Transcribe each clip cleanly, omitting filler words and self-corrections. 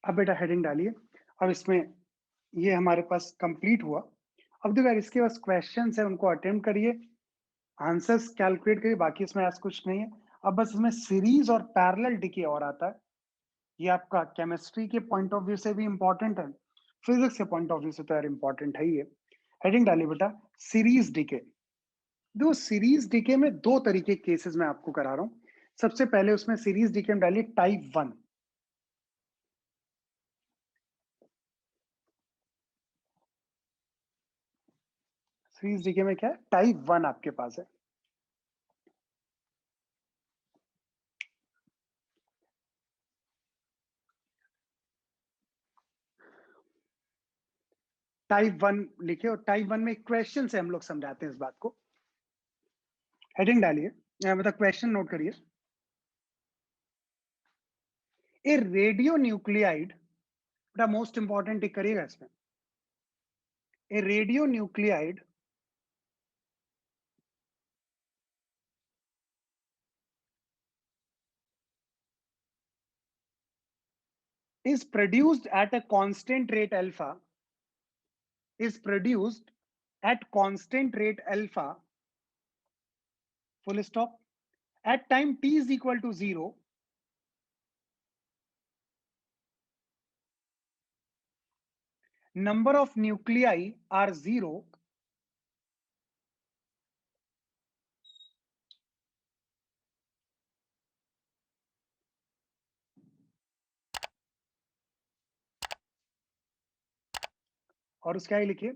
अब बेटा हेडिंग डालिए। अब इसमें ये हमारे पास कंप्लीट हुआ। अब देखो यार, इसके पास क्वेश्चन है, उनको अटेम्प्ट करिए, आंसर्स कैलकुलेट करिए, बाकी इसमें ऐसा कुछ नहीं है। अब बस इसमें सीरीज और पैरेलल डीके और आता है। ये आपका केमिस्ट्री के पॉइंट ऑफ व्यू से भी इंपॉर्टेंट है, फिजिक्स के पॉइंट ऑफ व्यू से तो यार इंपॉर्टेंट है ही है। हेडिंग डालिए बेटा, सीरीज डीके। दो सीरीज डीके में दो तरीके के केसेस मैं आपको करा रहा हूं। सबसे पहले उसमें सीरीज डीके में डालिए टाइप 1। सीरीज डीके में क्या है, टाइप 1 आपके पास है। टाइप 1 लिखे और टाइप 1 में क्वेश्चन से हम लोग समझाते हैं इस बात को। हेडिंग डालिए, मतलब क्वेश्चन नोट करिए। ए रेडियो न्यूक्लियाइड, बेटा मोस्ट इंपॉर्टेंट टिक करिएगा इसमें। A radionuclide is produced at a constant rate alpha, is produced at constant rate alpha, full stop, at time t is equal to 0, number of nuclei are 0, और उसका ही लिखिए,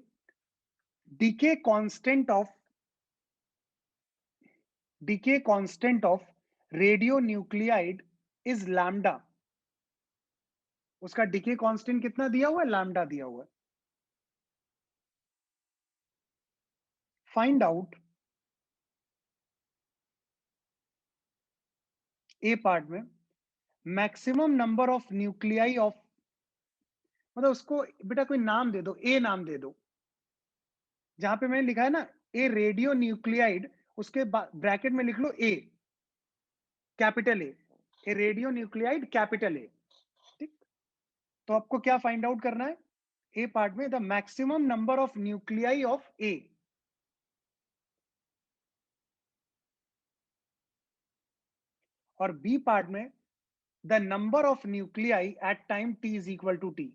decay constant of radionuclide is lambda। उसका decay constant कितना दिया हुआ है, lambda दिया हुआ है। फाइंड आउट, ए पार्ट में, maximum number of nuclei of, मतलब उसको बेटा कोई नाम दे दो, ए नाम दे दो। जहां पे मैंने लिखा है ना ए रेडियो न्यूक्लियाइड, उसके ब्रैकेट में लिख लो A, capital A radionuclide capital A. ठीक, तो आपको क्या फाइंड आउट करना है, ए पार्ट में the maximum number of nuclei of A, और बी पार्ट में the number of nuclei at time T is equal to T.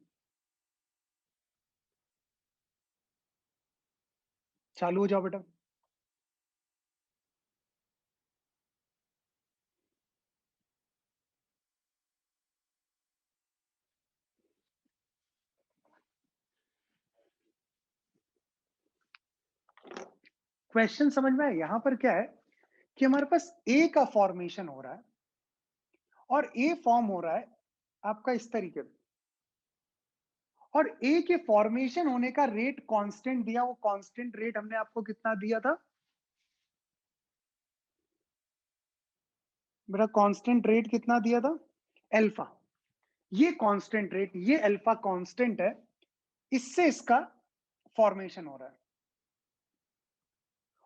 चालू हो जाओ बेटा। क्वेश्चन समझ में आया? यहां पर क्या है कि हमारे पास ए का फॉर्मेशन हो रहा है, और ए फॉर्म हो रहा है आपका इस तरीके से, और ए के फॉर्मेशन होने का रेट कांस्टेंट दिया, वो कांस्टेंट रेट हमने आपको कितना दिया था बेटा, कांस्टेंट रेट कितना दिया था, अल्फा। ये कांस्टेंट रेट, ये अल्फा कांस्टेंट है, इससे इसका फॉर्मेशन हो रहा है।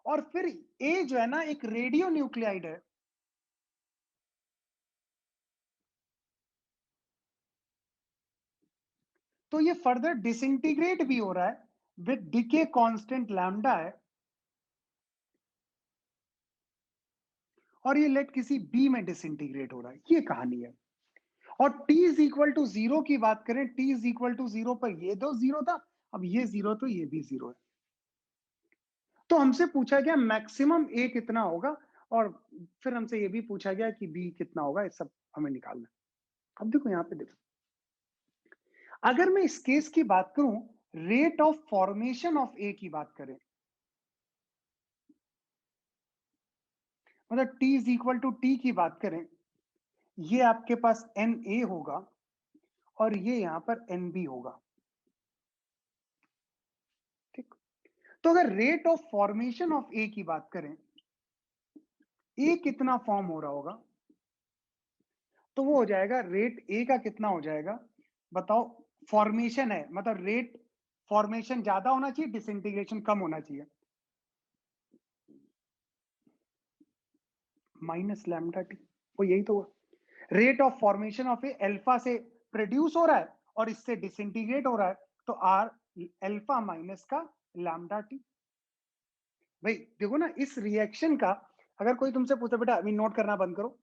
और फिर ए जो है ना एक रेडियो न्यूक्लियाइड है, तो ये फर्दर डिसइंटीग्रेट भी हो रहा है विद डिके कांस्टेंट लैम्डा है, और ये लेट किसी बी में डिसइंटीग्रेट हो रहा है, ये कहानी है। और t इज इक्वल टू 0 की बात करें, t इज इक्वल टू 0 पर ये तो 0 था, अब ये 0 तो ये भी 0 है। तो हमसे पूछा गया मैक्सिमम a कितना होगा, और फिर हमसे ये भी पूछा गया कि b कितना होगा, ये सब हमें निकालना है। अब देखो यहां पे देखो, अगर मैं इस केस की बात करूं, rate of formation of A की बात करें, मतलब t is equal to T की बात करें, ये आपके पास एन ए होगा और ये यहां पर एन बी होगा। ठीक, तो अगर rate of formation of A की बात करें, ए कितना फॉर्म हो रहा होगा, तो वो हो जाएगा रेट ए का कितना हो जाएगा बताओ, फॉर्मेशन है मतलब रेट, फॉर्मेशन ज्यादा होना चाहिए, डिसइंटीग्रेशन कम होना चाहिए, माइनस लैम्डा टी, वो यही तो rate of formation of A alpha से प्रोड्यूस हो रहा है और इससे डिसइंटीग्रेट हो रहा है, तो आर अल्फा माइनस का लैम्डा टी। भाई देखो ना, इस रिएक्शन का अगर कोई तुमसे पूछे बेटा अभी नोट करना बंद करो,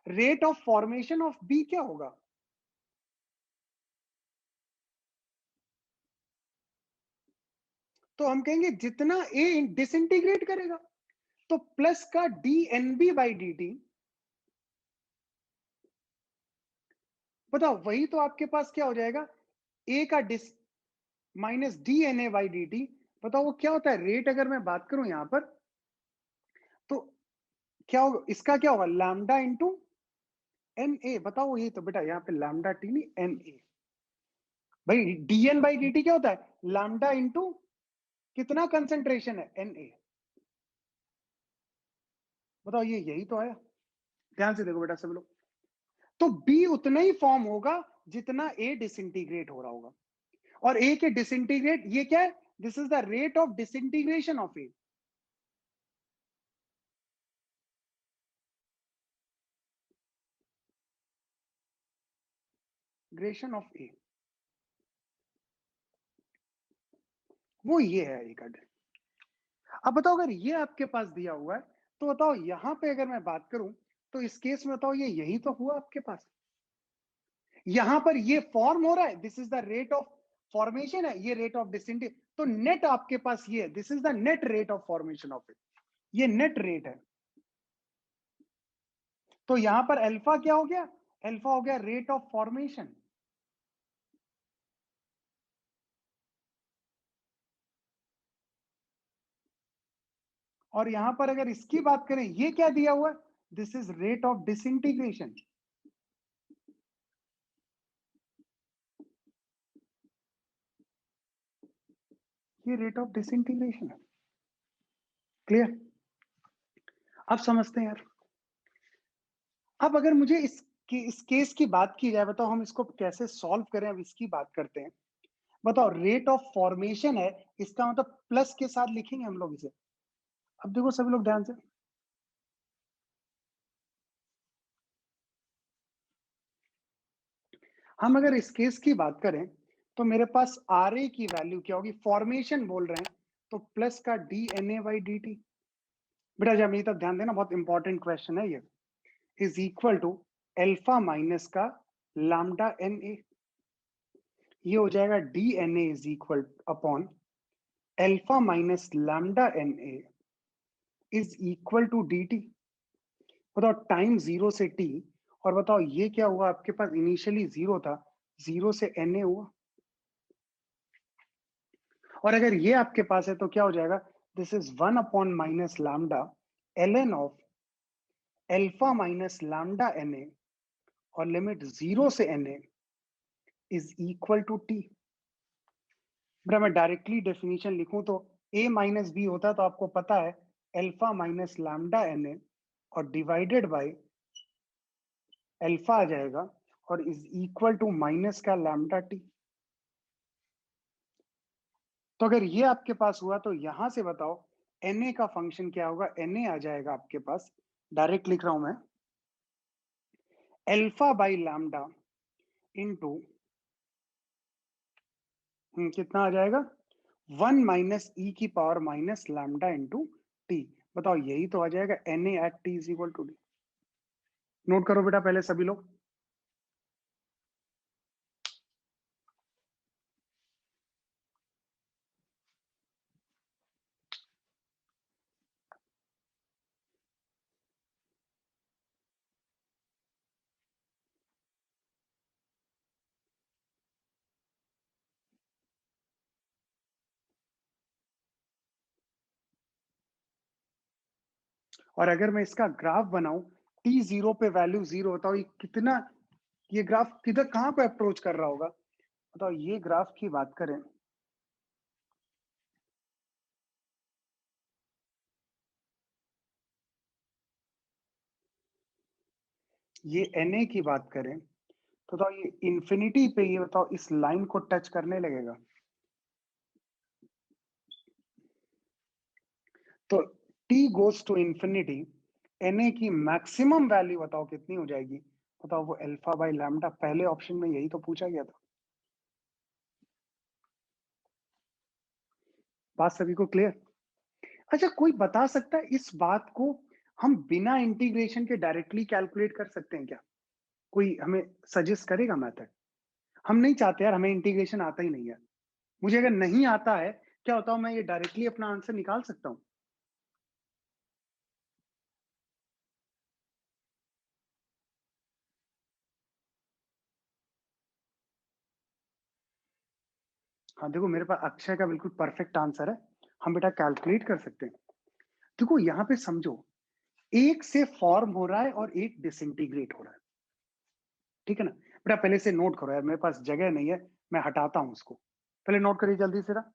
rate of formation of B क्या होगा? तो हम कहेंगे जितना ए डिसइंटीग्रेट करेगा, तो प्लस का D N B by D T, बताओ वही तो आपके पास क्या हो जाएगा, ए का डिस minus D N A by D T. बताओ वो क्या होता है, रेट अगर मैं बात करूं यहां पर, तो क्या होगा, इसका क्या होगा, लैम्डा इंटू एन ए। बताओ ये तो बेटा यहाँ पे लैम्डा टी नहीं एन ए। भाई D N by D T क्या होता है, लैम्डा इंटू कितना कंसेंट्रेशन है, एन ए। बताओ ये यही तो आया, ध्यान से देखो बेटा सब लोग। तो बी उतना ही फॉर्म होगा जितना ए डिसइंटीग्रेट हो रहा होगा, और ए के डिसइंटीग्रेट ये क्या है, this is the rate of disintegration of A. ग्रेशन ऑफ ए, वो ये है एक। अब बताओ अगर ये आपके पास दिया हुआ है, तो बताओ यहां पे अगर मैं बात करूं, तो इस केस में बताओ ये यही तो हुआ आपके पास, यहां पर ये फॉर्म हो रहा है, this is the rate of formation है, ये रेट ऑफ डिसेंट, तो नेट आपके पास ये है, this is the net rate of formation of it, ये नेट रेट है। तो यहां पर अल्फा क्या हो गया, अल्फा हो गया रेट ऑफ फॉर्मेशन। और यहां पर अगर इसकी बात करें, ये क्या दिया हुआ है, this is rate of disintegration, ये रेट ऑफ डिसइंटीग्रेशन है। क्लियर? अब समझते हैं यार। अब अगर मुझे इस केस की बात की जाए, बताओ हम इसको कैसे सॉल्व करें, अब इसकी बात करते हैं। बताओ रेट ऑफ फॉर्मेशन है, इसका मतलब प्लस के साथ लिखेंगे हम लोग इसे। अब देखो सभी लोग ध्यान से, हम अगर इस केस की बात करें, तो मेरे पास आर ए की वैल्यू क्या होगी, फॉर्मेशन बोल रहे हैं, तो प्लस का D N A by D T. बेटा जब मेरी तरफ ध्यान देना, बहुत इंपॉर्टेंट क्वेश्चन है ये, is equal to alpha minus का लैम्डा एन ए। ये हो जाएगा D N A is equal upon alpha minus lambda N A is equal to D T. बताओ टाइम जीरो से टी, और बताओ ये क्या हुआ आपके पास, इनिशियली जीरो था, जीरो से एन ए हुआ, और अगर ये आपके पास है तो क्या हो जाएगा, this is one upon minus lambda L N of alpha minus lambda N A, और लिमिट जीरो से N A is equal to T. बेटा मैं डायरेक्टली डेफिनेशन लिखूं तो a माइनस बी होता, तो आपको पता है alpha minus lambda N A, और डिवाइडेड बाय अल्फा आ जाएगा, और इज इक्वल टू माइनस का लैम्डा टी। तो अगर ये आपके पास हुआ, तो यहां से बताओ Na का फंक्शन क्या होगा, Na आ जाएगा आपके पास, डायरेक्ट लिख रहा हूं मैं, अल्फा बाई लैम्डा इंटू कितना आ जाएगा, वन माइनस ई की power minus lambda into T. बताओ यही तो आ जाएगा Na at T is equal to D. Note करो बेटा पहले सभी लोग। और अगर मैं इसका ग्राफ बनाऊं, टी जीरो पे वैल्यू जीरो होता, ये कितना, ये ग्राफ किधर कहां पे अप्रोच कर रहा होगा। बताओ ये ग्राफ की बात करें, ये Na की बात करें, तो बताओ ये इंफिनिटी पे, ये बताओ इस लाइन को टच करने लगेगा, तो t goes to infinity, Na की मैक्सिमम वैल्यू बताओ कितनी हो जाएगी, बताओ वो अल्फा बाई लैम्डा, पहले ऑप्शन में यही तो पूछा गया था। बात सभी को क्लियर? अच्छा, कोई बता सकता है इस बात को हम बिना इंटीग्रेशन के डायरेक्टली कैलकुलेट कर सकते हैं क्या? कोई हमें सजेस्ट करेगा मेथड? हम नहीं चाहते यार, हमें इंटीग्रेशन आता ही नहीं है। मुझे अगर नहीं आता है, क्या होता है, मैं ये डायरेक्टली अपना आंसर निकाल सकता हूँ? हाँ, देखो मेरे पास अक्षय का बिल्कुल परफेक्ट आंसर है। हम बेटा कैलकुलेट कर सकते हैं। देखो यहाँ पे समझो, एक से फॉर्म हो रहा है और एक डिसइंटीग्रेट हो रहा है। ठीक है ना? बेटा पहले से नोट करो यार, मेरे पास जगह नहीं है, मैं हटाता हूँ उसको। पहले नोट करिए जल्दी से ना।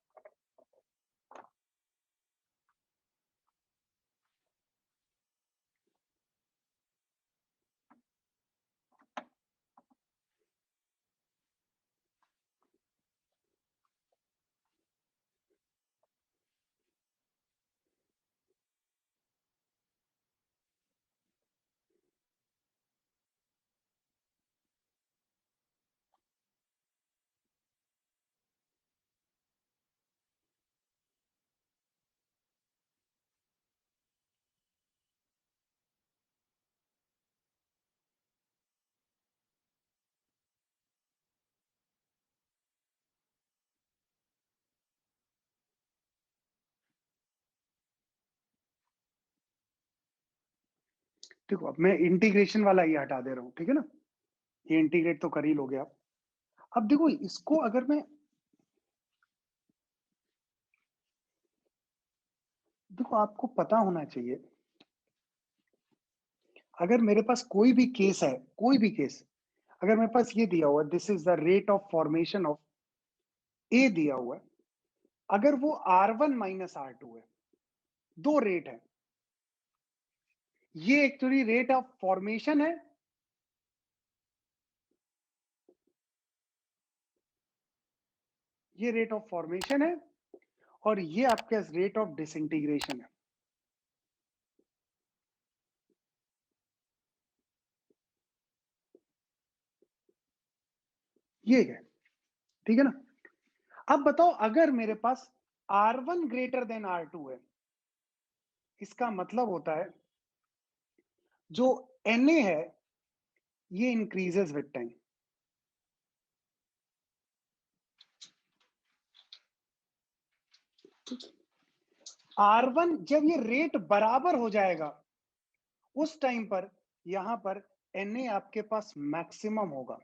देखो अब मैं इंटीग्रेशन वाला ये हटा दे रहा हूँ, ठीक है ना? ये इंटीग्रेट तो कर ही लोगे आप। अब देखो इसको अगर मैं, देखो आपको पता होना चाहिए, अगर मेरे पास कोई भी केस है, कोई भी केस, अगर मेरे पास ये दिया हुआ है, this is the rate of formation of A दिया हुआ है, अगर वो R1 माइनस R2 है, दो रेट है, ये एक्चुअली रेट ऑफ फॉर्मेशन है, ये रेट ऑफ फॉर्मेशन है, और ये आपके रेट ऑफ डिसइंटीग्रेशन है। ये है, ठीक है ना? अब बताओ अगर मेरे पास R1 ग्रेटर देन R2 है, इसका मतलब होता है जो Na है ये इंक्रीजेस विद टाइम। R1 जब ये रेट बराबर हो जाएगा, उस टाइम पर यहां पर Na आपके पास मैक्सिमम होगा,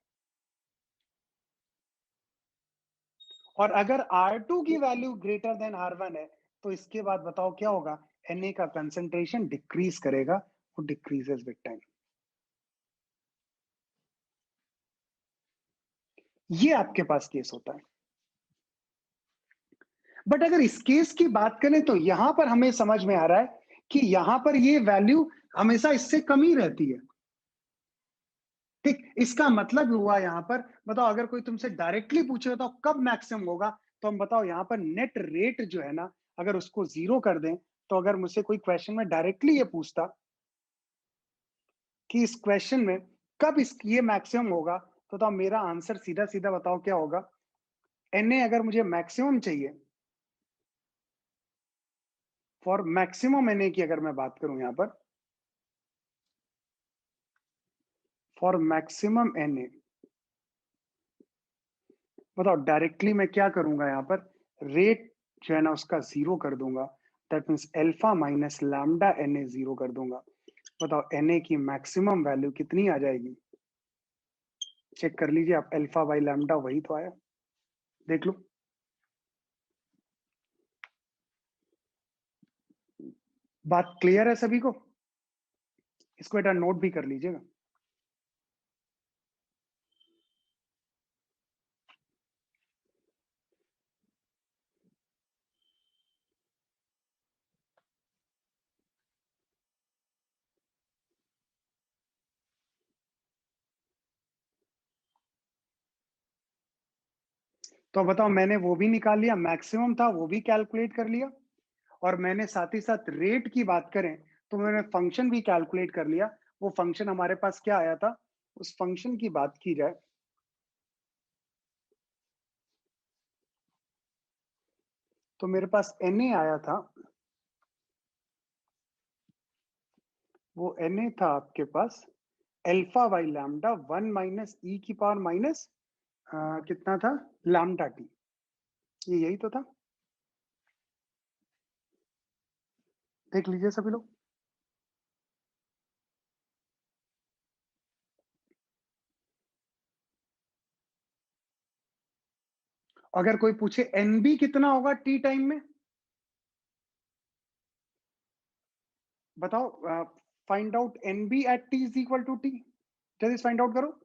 और अगर R2 की वैल्यू ग्रेटर देन R1 है, तो इसके बाद बताओ क्या होगा? Na का कंसेंट्रेशन डिक्रीज करेगा, वो डिक्रीजेस विद टाइम। ये आपके पास केस होता है। बट अगर इस केस की बात करें तो यहां पर हमें समझ में आ रहा है कि यहां पर ये वैल्यू हमेशा इससे कम ही रहती है। ठीक, इसका मतलब हुआ यहां पर, बताओ अगर कोई तुमसे डायरेक्टली पूछे बताओ कब मैक्सिमम होगा, तो हम बताओ यहां पर नेट रेट जो है ना, अगर उसको जीरो कर दें, तो अगर मुझसे कोई क्वेश्चन में डायरेक्टली ये पूछता कि इस क्वेश्चन में कब इस ये मैक्सिमम होगा, तो मेरा आंसर सीधा सीधा बताओ क्या होगा? Na अगर मुझे मैक्सिमम चाहिए, फॉर मैक्सिमम Na की अगर मैं बात करूं यहां पर, फॉर मैक्सिमम Na, बताओ डायरेक्टली मैं क्या करूंगा यहां पर? रेट जो है ना उसका जीरो कर दूंगा, that means alpha minus lambda Na zero कर दूंगा। बताओ Na की मैक्सिमम वैल्यू कितनी आ जाएगी? चेक कर लीजिए आप, अल्फा बाई लैम्डा वही तो आया, देख लो। बात क्लियर है सभी को? इसको बेटा नोट भी कर लीजिएगा। तो बताओ, मैंने वो भी निकाल लिया, मैक्सिमम था वो भी कैलकुलेट कर लिया, और मैंने साथ ही साथ रेट की बात करें तो मैंने फंक्शन भी कैलकुलेट कर लिया। वो फंक्शन हमारे पास क्या आया था? उस फंक्शन की बात की जाए तो मेरे पास Na आया था, वो Na था आपके पास alpha by lambda 1 minus E की पावर माइनस कितना था लैम्डा टी, ये यही तो था। देख लीजिए सभी लोग। अगर कोई पूछे एनबी कितना होगा टी टाइम में, बताओ, find out NB at T is equal to T, जल्दी फाइंड आउट करो।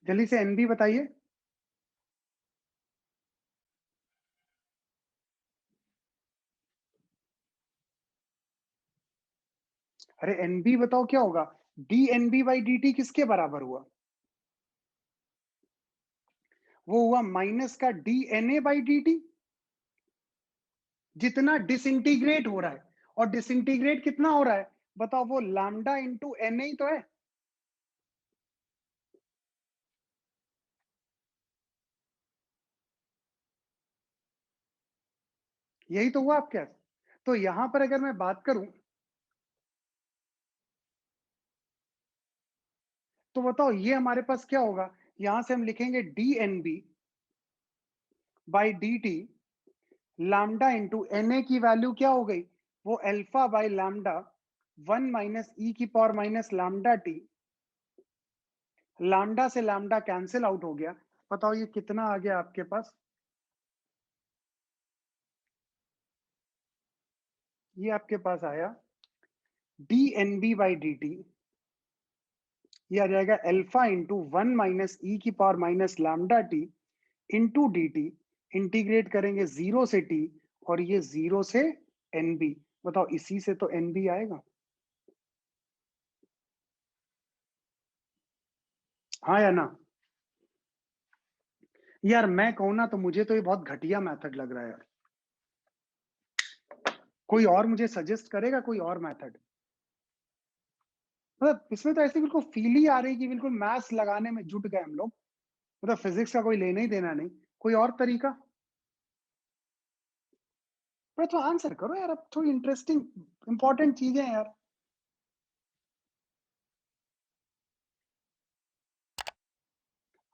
जल्दी से एनबी बताइए। अरे एनबी बताओ क्या होगा, D NB by D T किसके बराबर हुआ, वो हुआ माइनस का D N A by D T, जितना डिसइंटीग्रेट हो रहा है। और डिसइंटीग्रेट कितना हो रहा है बताओ, वो लैम्डा इंटू एन ही तो है। यही तो हुआ आपके पास। तो यहां पर अगर मैं बात करूं तो बताओ ये हमारे पास क्या होगा, यहां से हम लिखेंगे D N B by D T, lambda into N A की वैल्यू क्या हो गई, वो alpha by lambda 1 minus E की power minus lambda T, lambda से लैम्डा कैंसिल आउट हो गया। बताओ ये कितना आ गया आपके पास, ये आपके पास आया D N B by D T, ये आ जाएगा अल्फा इंटू 1 माइनस ई की power minus lambda T into D T, integrate करेंगे 0 से टी, और ये 0 से एन बी। बताओ इसी से तो एन बी आएगा, हाँ या ना। यार मैं कहूं ना तो मुझे तो ये बहुत घटिया मेथड लग रहा है यार, कोई और मुझे सजेस्ट करेगा कोई और मेथड। मतलब इसमें तो ऐसे बिल्कुल फील ही आ रही कि बिल्कुल मैथ्स लगाने में जुट गए हम लोग, मतलब फिजिक्स का कोई लेना ही देना नहीं। कोई और तरीका, पर तो आंसर करो यार, अब थोड़ी इंटरेस्टिंग इंपॉर्टेंट चीजें हैं यार।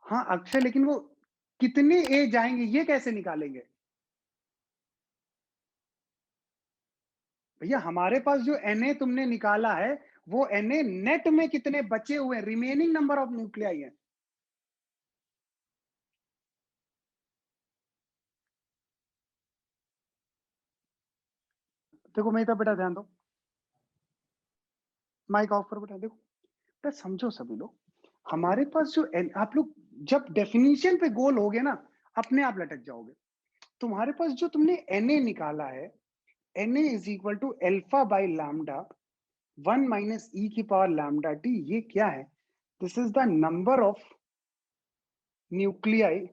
हाँ अक्षय, लेकिन वो कितने ए जाएंगे ये कैसे निकालेंगे भैया, हमारे पास जो Na तुमने निकाला है वो Na नेट में कितने बचे हुए रिमेनिंग नंबर ऑफ न्यूक्लियाई है। देखो मेरी तरफ बेटा ध्यान दो, माइक ऑफ करो बेटा। देखो बेटा समझो सभी लोग, हमारे पास जो आप लोग जब डेफिनेशन पे गोल होगे ना अपने आप लटक जाओगे। तुम्हारे पास जो तुमने Na निकाला है, Na is equal to alpha by lambda 1 minus E की पावर लैम्डा टी, ये क्या है, this is the number of nuclei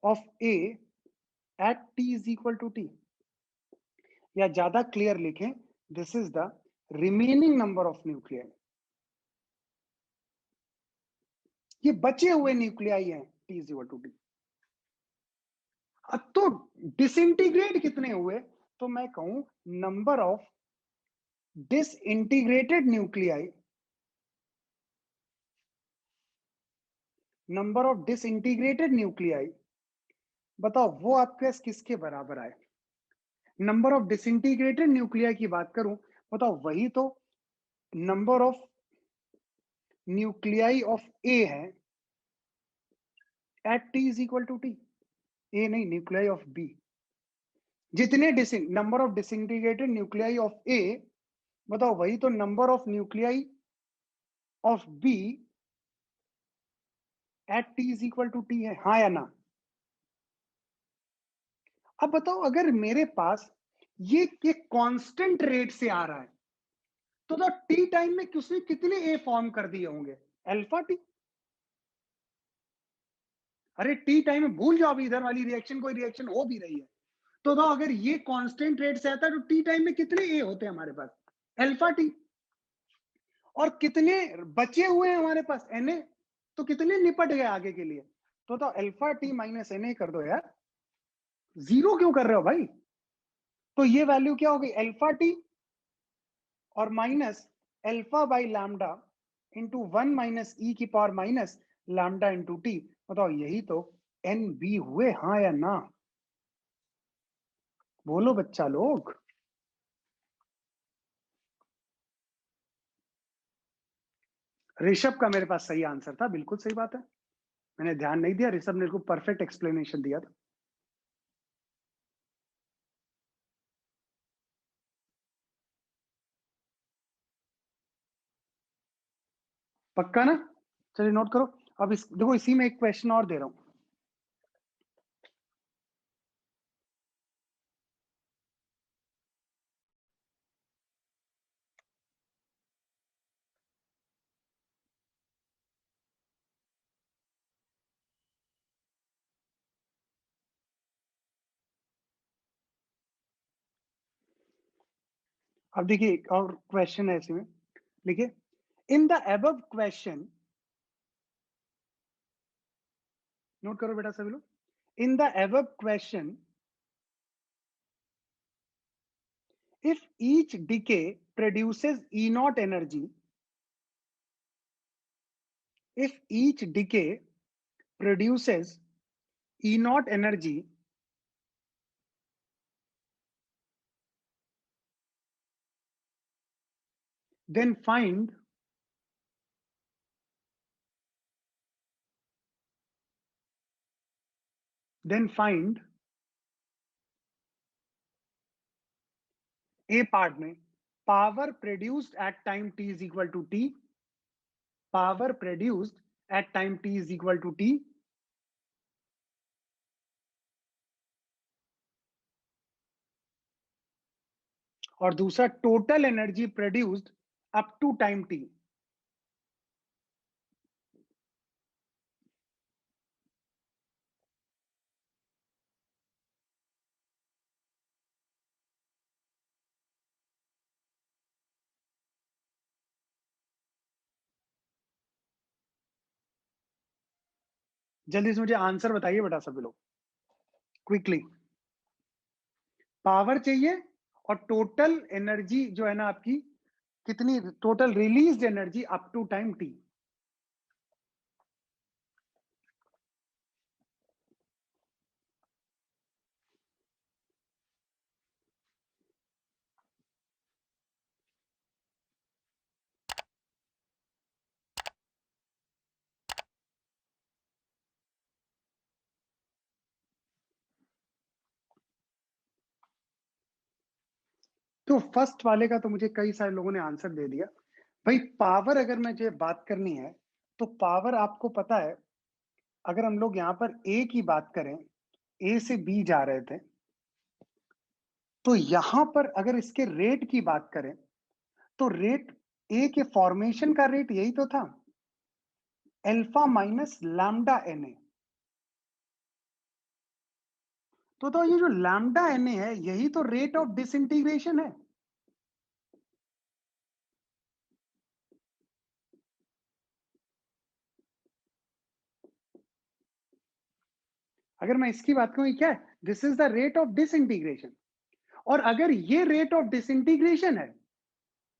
of A at T is equal to T, या ज्यादा क्लियर लिखें, this is the remaining number of nuclei, ये बचे हुए न्यूक्लियाई हैं T is equal to T. अब तो डिसइंटीग्रेट कितने हुए, तो मैं कहूं number of disintegrated nuclei, number of disintegrated nuclei, बताओ वो आपके पास किसके बराबर आए। नंबर ऑफ डिसइंटीग्रेटेड न्यूक्लियाई की बात करूं, बताओ वही तो number of nuclei of A है at T is equal to T, A नहीं न्यूक्लियाई ऑफ बी, जितने number of disintegrated nuclei of A, बताओ वही तो number of nuclei of B at T is equal to T है, हाँ या ना। अब बताओ अगर मेरे पास ये कांस्टेंट रेट से आ रहा है तो टी टाइम में उसने कितने ए फॉर्म कर दिए होंगे? Alpha T. अरे टी टाइम में भूल जाओ, अभी इधर वाली रिएक्शन कोई रिएक्शन हो भी रही है तो अगर ये कांस्टेंट रेट से आता है तो टी टाइम में कितने ए होते हैं हमारे पास? Alpha T. और कितने बचे हुए हैं हमारे पास? N A. तो कितने निपट गए आगे के लिए? तो alpha T minus N A कर दो यार। जीरो क्यों कर रहे हो भाई? तो ये वैल्यू क्या हो गई? अल्फा टी और minus alpha by lambda into 1 minus E की power minus lambda into T. बताओ यही तो एन बी हुए, हाँ या ना? बोलो बच्चा लोग। ऋषभ का मेरे पास सही आंसर था, बिल्कुल सही बात है। मैंने ध्यान नहीं दिया, ऋषभ ने को परफेक्ट एक्सप्लेनेशन दिया था। पक्का ना? चलिए नोट करो। अब देखो इसी में एक क्वेश्चन और दे रहा हूं। अब देखिए एक और क्वेश्चन है इसमें, देखिए in the above question, note करो बेटा सभी लोग, in the above question if each decay produces E naught energy, if each decay produces E naught energy, then find A part में power produced at time t is equal to t, power produced at time t is equal to t, और दूसरा total energy produced up to time t। जल्दी से मुझे answer बताइए बेटा सभी लोग, क्विकली। पावर चाहिए और टोटल एनर्जी जो है ना आपकी, कितनी total released energy up to time T. तो फर्स्ट वाले का तो मुझे कई सारे लोगों ने आंसर दे दिया भाई। पावर अगर मुझे बात करनी है तो पावर आपको पता है, अगर हम लोग यहां पर ए की बात करें, ए से बी जा रहे थे, तो यहां पर अगर इसके रेट की बात करें तो रेट ए के फॉर्मेशन का रेट यही तो था, alpha minus lambda N A. तो ये जो लैम्डा एन ए है यही तो रेट ऑफ डिसइंटीग्रेशन है। अगर मैं इसकी बात करूं, क्या है? This is the rate of disintegration. और अगर ये रेट ऑफ डिसइंटीग्रेशन है,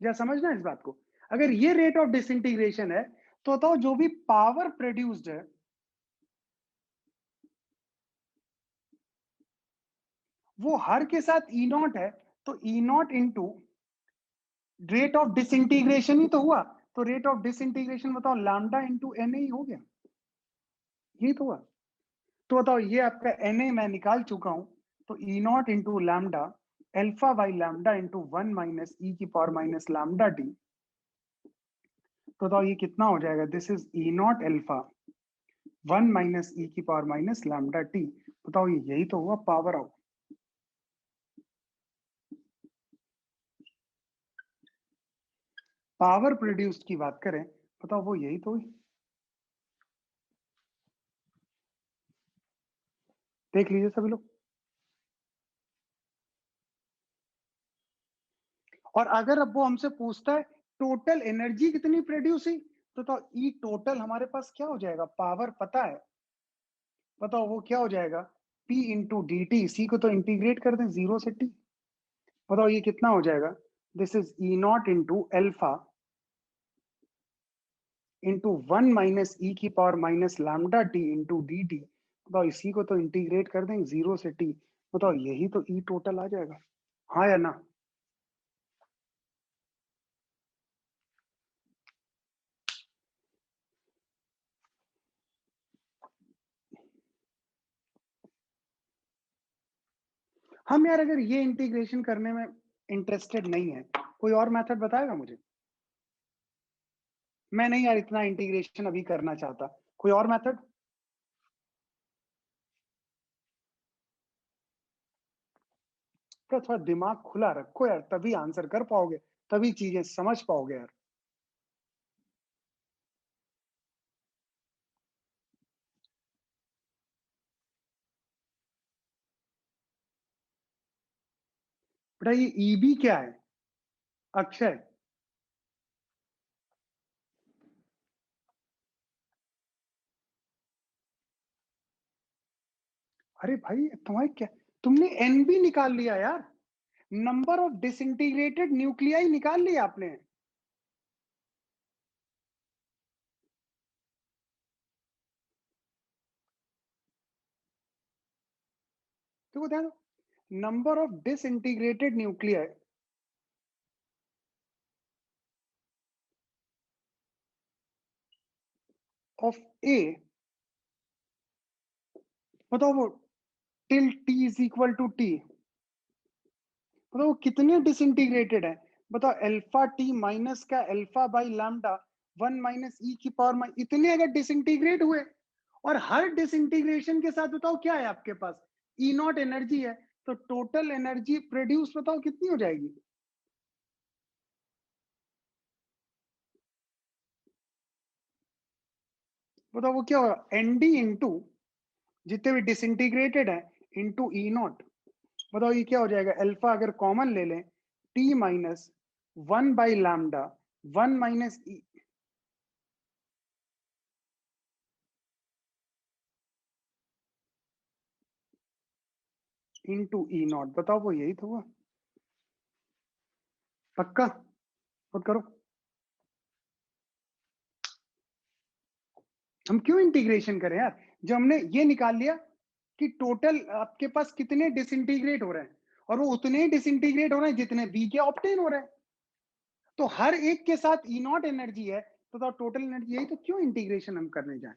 या समझना इस बात को, अगर ये रेट ऑफ डिसइंटीग्रेशन है तो बताओ जो भी पावर प्रोड्यूस्ड है वो हर के साथ ई नॉट है, तो E naught into rate of disintegration ही तो हुआ। तो रेट ऑफ डिसइंटीग्रेशन बताओ लैम्डा इंटू एन ही हो गया, यही तो हुआ। तो बताओ ये आपका एन ए मैं निकाल चुका हूं, तो E naught into lambda alpha by lambda into 1 minus E की पावर माइनस लैम्डा टी। तो बताओ ये कितना हो जाएगा? This is E naught alpha 1 minus E की पावर माइनस लैम्डा टी। बताओ ये यही तो हुआ पावर आउट। पावर प्रोड्यूस्ड की बात करें, बताओ वो यही तो हुई। देख लीजिए सभी लोग। और अगर अब वो हमसे पूछता है टोटल एनर्जी कितनी प्रोड्यूस हुई, तो ई टोटल हमारे पास क्या हो जाएगा, पावर पता है, बताओ वो क्या हो जाएगा, P इंटू डी टी। सी को तो इंटीग्रेट कर दें 0 से T, बताओ ये कितना हो जाएगा, this is E naught into alpha into 1 minus E की power minus lambda T into D T. बताओ इसी को तो इंटीग्रेट कर दें 0 से T, बताओ यही तो ई टोटल आ जाएगा, हाँ या ना। हम यार अगर ये इंटीग्रेशन करने में इंटरेस्टेड नहीं है, कोई और मेथड बताएगा मुझे। मैं नहीं यार इतना इंटीग्रेशन अभी करना चाहता, कोई और मेथड। तो थोड़ा दिमाग खुला रखो यार, तभी आंसर कर पाओगे, तभी चीजें समझ पाओगे यार। बेटा ये ईबी क्या है, अक्षय। अरे भाई तुम्हारे क्या, तुमने एनबी निकाल लिया यार, नंबर ऑफ डिसइंटीग्रेटेड न्यूक्लियाई निकाल लिया आपने। देखो ध्यान, number of disintegrated nuclei of A, बताओ वो till T is equal to T, बताओ वो कितने डिसइंटीग्रेटेड है, बताओ अल्फा टी माइनस का alpha by lambda 1 minus E की पावर, इतने अगर डिसइंटीग्रेट हुए, और हर डिसइंटीग्रेशन के साथ बताओ क्या है आपके पास, ई नॉट एनर्जी है, तो टोटल एनर्जी प्रोड्यूस बताओ कितनी हो जाएगी। बताओ वो क्या होगा, एनडी इंटू जितने भी डिसइंटीग्रेटेड है इंटू ई नॉट, बताओ ये क्या हो जाएगा, अल्फा अगर कॉमन ले लें T minus 1 by lambda 1 minus E into E not, बताओ वो यही तो हुआ, पक्का, खुद करो। हम क्यों इंटीग्रेशन करें यार, जब हमने ये निकाल लिया कि टोटल आपके पास कितने डिसइंटीग्रेट हो रहे हैं, और वो उतने ही डिसइंटीग्रेट हो रहे हैं जितने बी के ऑप्टेन हो रहे हैं, तो हर एक के साथ ई नॉट एनर्जी है, तो टोटल एनर्जी यही, तो क्यों इंटीग्रेशन हम करने जाए।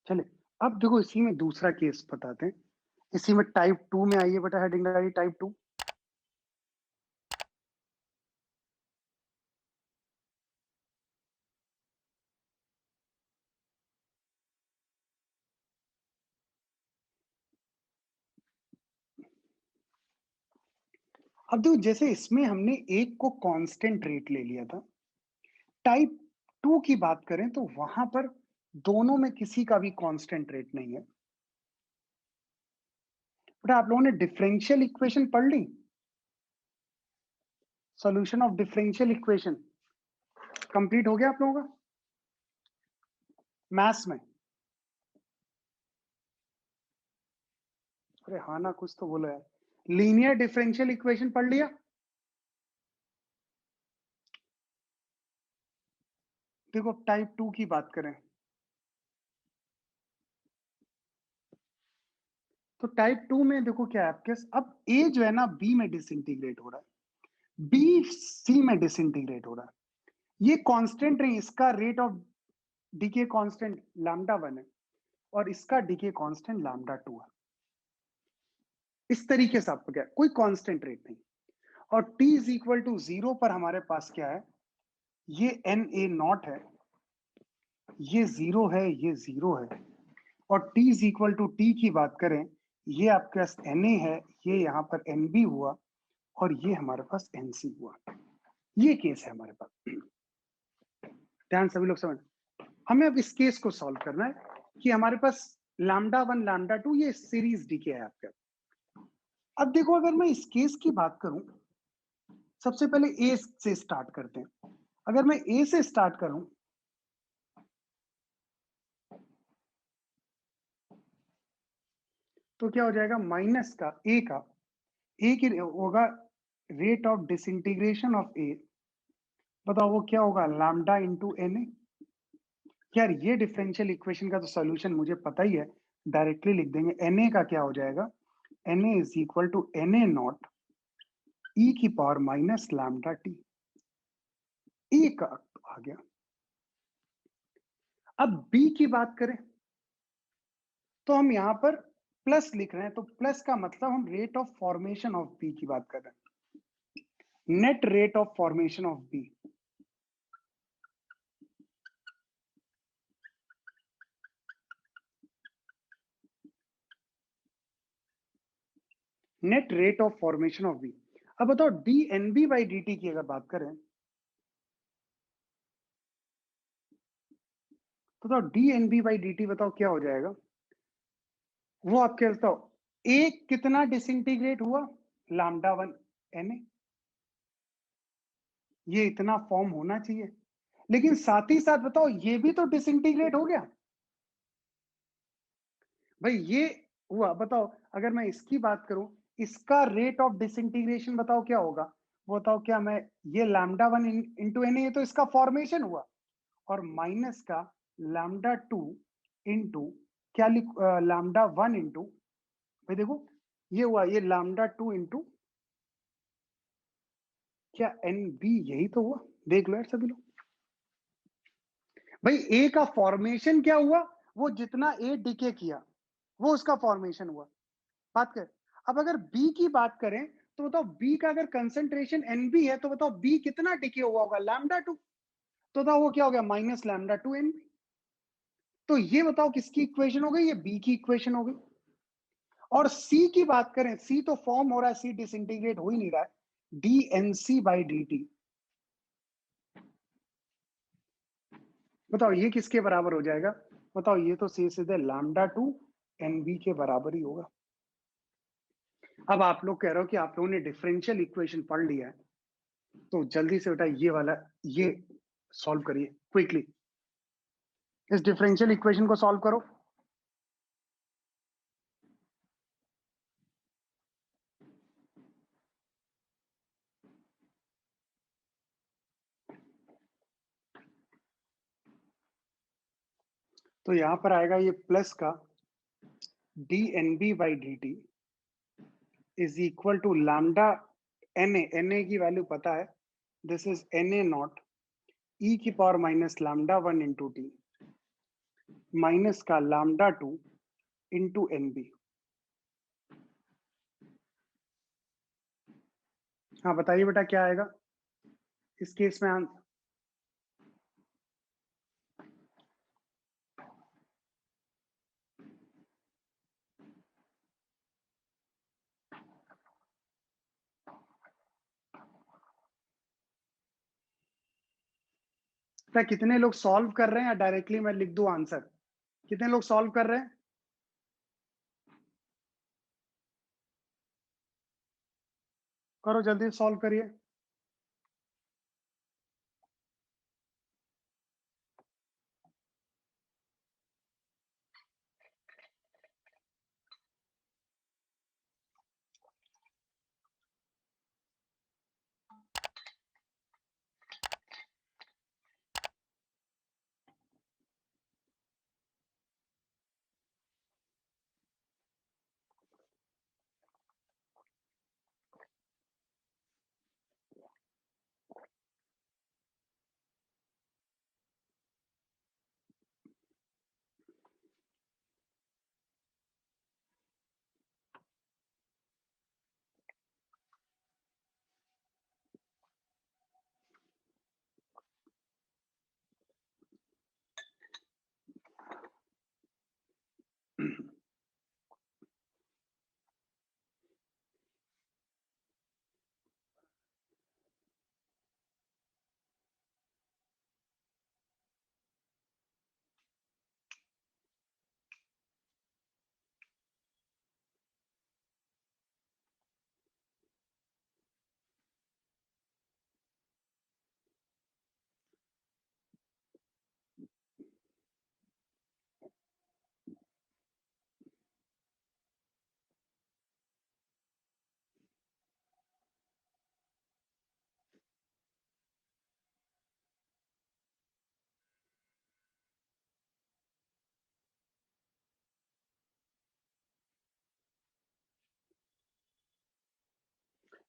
चले, अब देखो इसी में दूसरा केस बताते हैं, इसी में टाइप 2 में आइए बेटा, हेडिंग डालिए टाइप 2। अब देखो जैसे इसमें हमने एक को कांस्टेंट रेट ले लिया था, टाइप 2 की बात करें तो वहां पर दोनों में किसी का भी कांस्टेंट रेट नहीं है। बेटा आप लोगों ने डिफरेंशियल इक्वेशन पढ़ ली, solution of differential equation complete हो गया आप लोगों का मैथ्स में। अरे हाँ ना, कुछ तो बोलो यार। लीनियर डिफरेंशियल इक्वेशन पढ़ लिया? देखो टाइप 2 की बात करें तो टाइप 2 में देखो क्या है आपके, अब ए जो है ना बी में डिसइंटीग्रेट हो रहा है, बी सी में डिसइंटीग्रेट हो रहा है। ये कांस्टेंट नहीं, इसका rate of decay constant lambda 1 है और इसका डीके कांस्टेंट लैम्डा 2 है। इस तरीके से आपको क्या है, कोई कांस्टेंट रेट नहीं। और t इज इक्वल टू 0 पर हमारे पास क्या है, ये एन ए नॉट है, ये 0 है, ये 0 है। और t is equal to T की बात करें, ये आपके पास एन ए है, ये यहाँ पर एन बी हुआ और ये हमारे पास एन सी हुआ। ये केस है हमारे पास। ध्यान सभी लोग समझ। हमें अब इस केस को सॉल्व करना है कि हमारे पास लैम्डा 1 लैम्डा 2 ये सीरीज डीके है आपका। अब देखो अगर मैं इस केस की बात करूं, सबसे पहले ए से स्टार्ट करते हैं। अगर मैं ए से स्टार्ट करूं तो क्या हो जाएगा, माइनस का ए की होगा rate of disintegration of A. बताओ वो क्या होगा, लैम्डा इंटू एन ए। यार ये डिफरेंशियल इक्वेशन का तो सॉल्यूशन मुझे पता ही है, डायरेक्टली लिख देंगे। एन ए का क्या हो जाएगा, N A is equal to N A naught E की power minus lambda T. A का आ गया। अब बी की बात करें तो हम यहां पर प्लस लिख रहे हैं, तो प्लस का मतलब हम rate of formation of B की बात कर रहे हैं, net rate of formation of B. Net rate of formation of B. अब बताओ D N B by D T की अगर बात करें तो बताओ D N B by D T बताओ क्या हो जाएगा। वो आप क्या बताओ, ए कितना डिसइंटीग्रेट हुआ, लैम्डा 1 एन ए। ये इतना फॉर्म होना चाहिए, लेकिन साथ ही साथ बताओ ये भी तो डिसइंटीग्रेट हो गया भाई। ये हुआ, बताओ अगर मैं इसकी बात करूं, इसका रेट ऑफ डिसइंटीग्रेशन बताओ क्या होगा। वो बताओ क्या, मैं ये लैम्डा 1 इंटू एन ए तो इसका फॉर्मेशन हुआ, और माइनस का लैम्डा 2 इंटू क्या लिख, लैम्डा 1 इंटू, भाई देखो ये हुआ, ये लैम्डा 2 इंटू क्या एन बी, यही तो हुआ। देख लो यार सभी लोग, भाई ए का फॉर्मेशन क्या हुआ, वो जितना ए डिके किया वो उसका फॉर्मेशन हुआ। बात कर, अब अगर बी की बात करें तो बताओ बी का अगर कंसेंट्रेशन एन बी है तो बताओ बी कितना डिके हुआ होगा, लैम्डा 2। तो बताओ वो क्या हो गया, माइनस लैम्डा 2 एन बी। तो ये बताओ किसकी इक्वेशन हो गई, ये बी की इक्वेशन हो गई। और सी की बात करें, सी तो फॉर्म हो रहा है, सी डिसइंटीग्रेट हो ही नहीं रहा है, D N C by D T. बताओ ये किसके बराबर हो जाएगा, बताओ ये तो सीधे लैम्डा 2 एन बी के बराबर ही होगा। अब आप लोग कह रहे हो कि आप लोगों ने डिफरेंशियल इक्वेशन पढ़ लिया है, तो जल्दी से बेटा ये वाला ये सॉल्व करिए क्विकली। इस डिफरेंशियल इक्वेशन को सॉल्व करो। तो यहां पर आएगा ये प्लस का D N B by D T is equal to lambda N A की वैल्यू पता है, this is N A naught E की power minus lambda 1 into T minus का लैम्डा 2 इंटू एन बी। हाँ बताइए बेटा क्या आएगा इस केस में आंसर। क्या कितने लोग सॉल्व कर रहे हैं या डायरेक्टली मैं लिख दूं आंसर, कितने लोग सॉल्व कर रहे हैं। करो जल्दी सॉल्व करिए।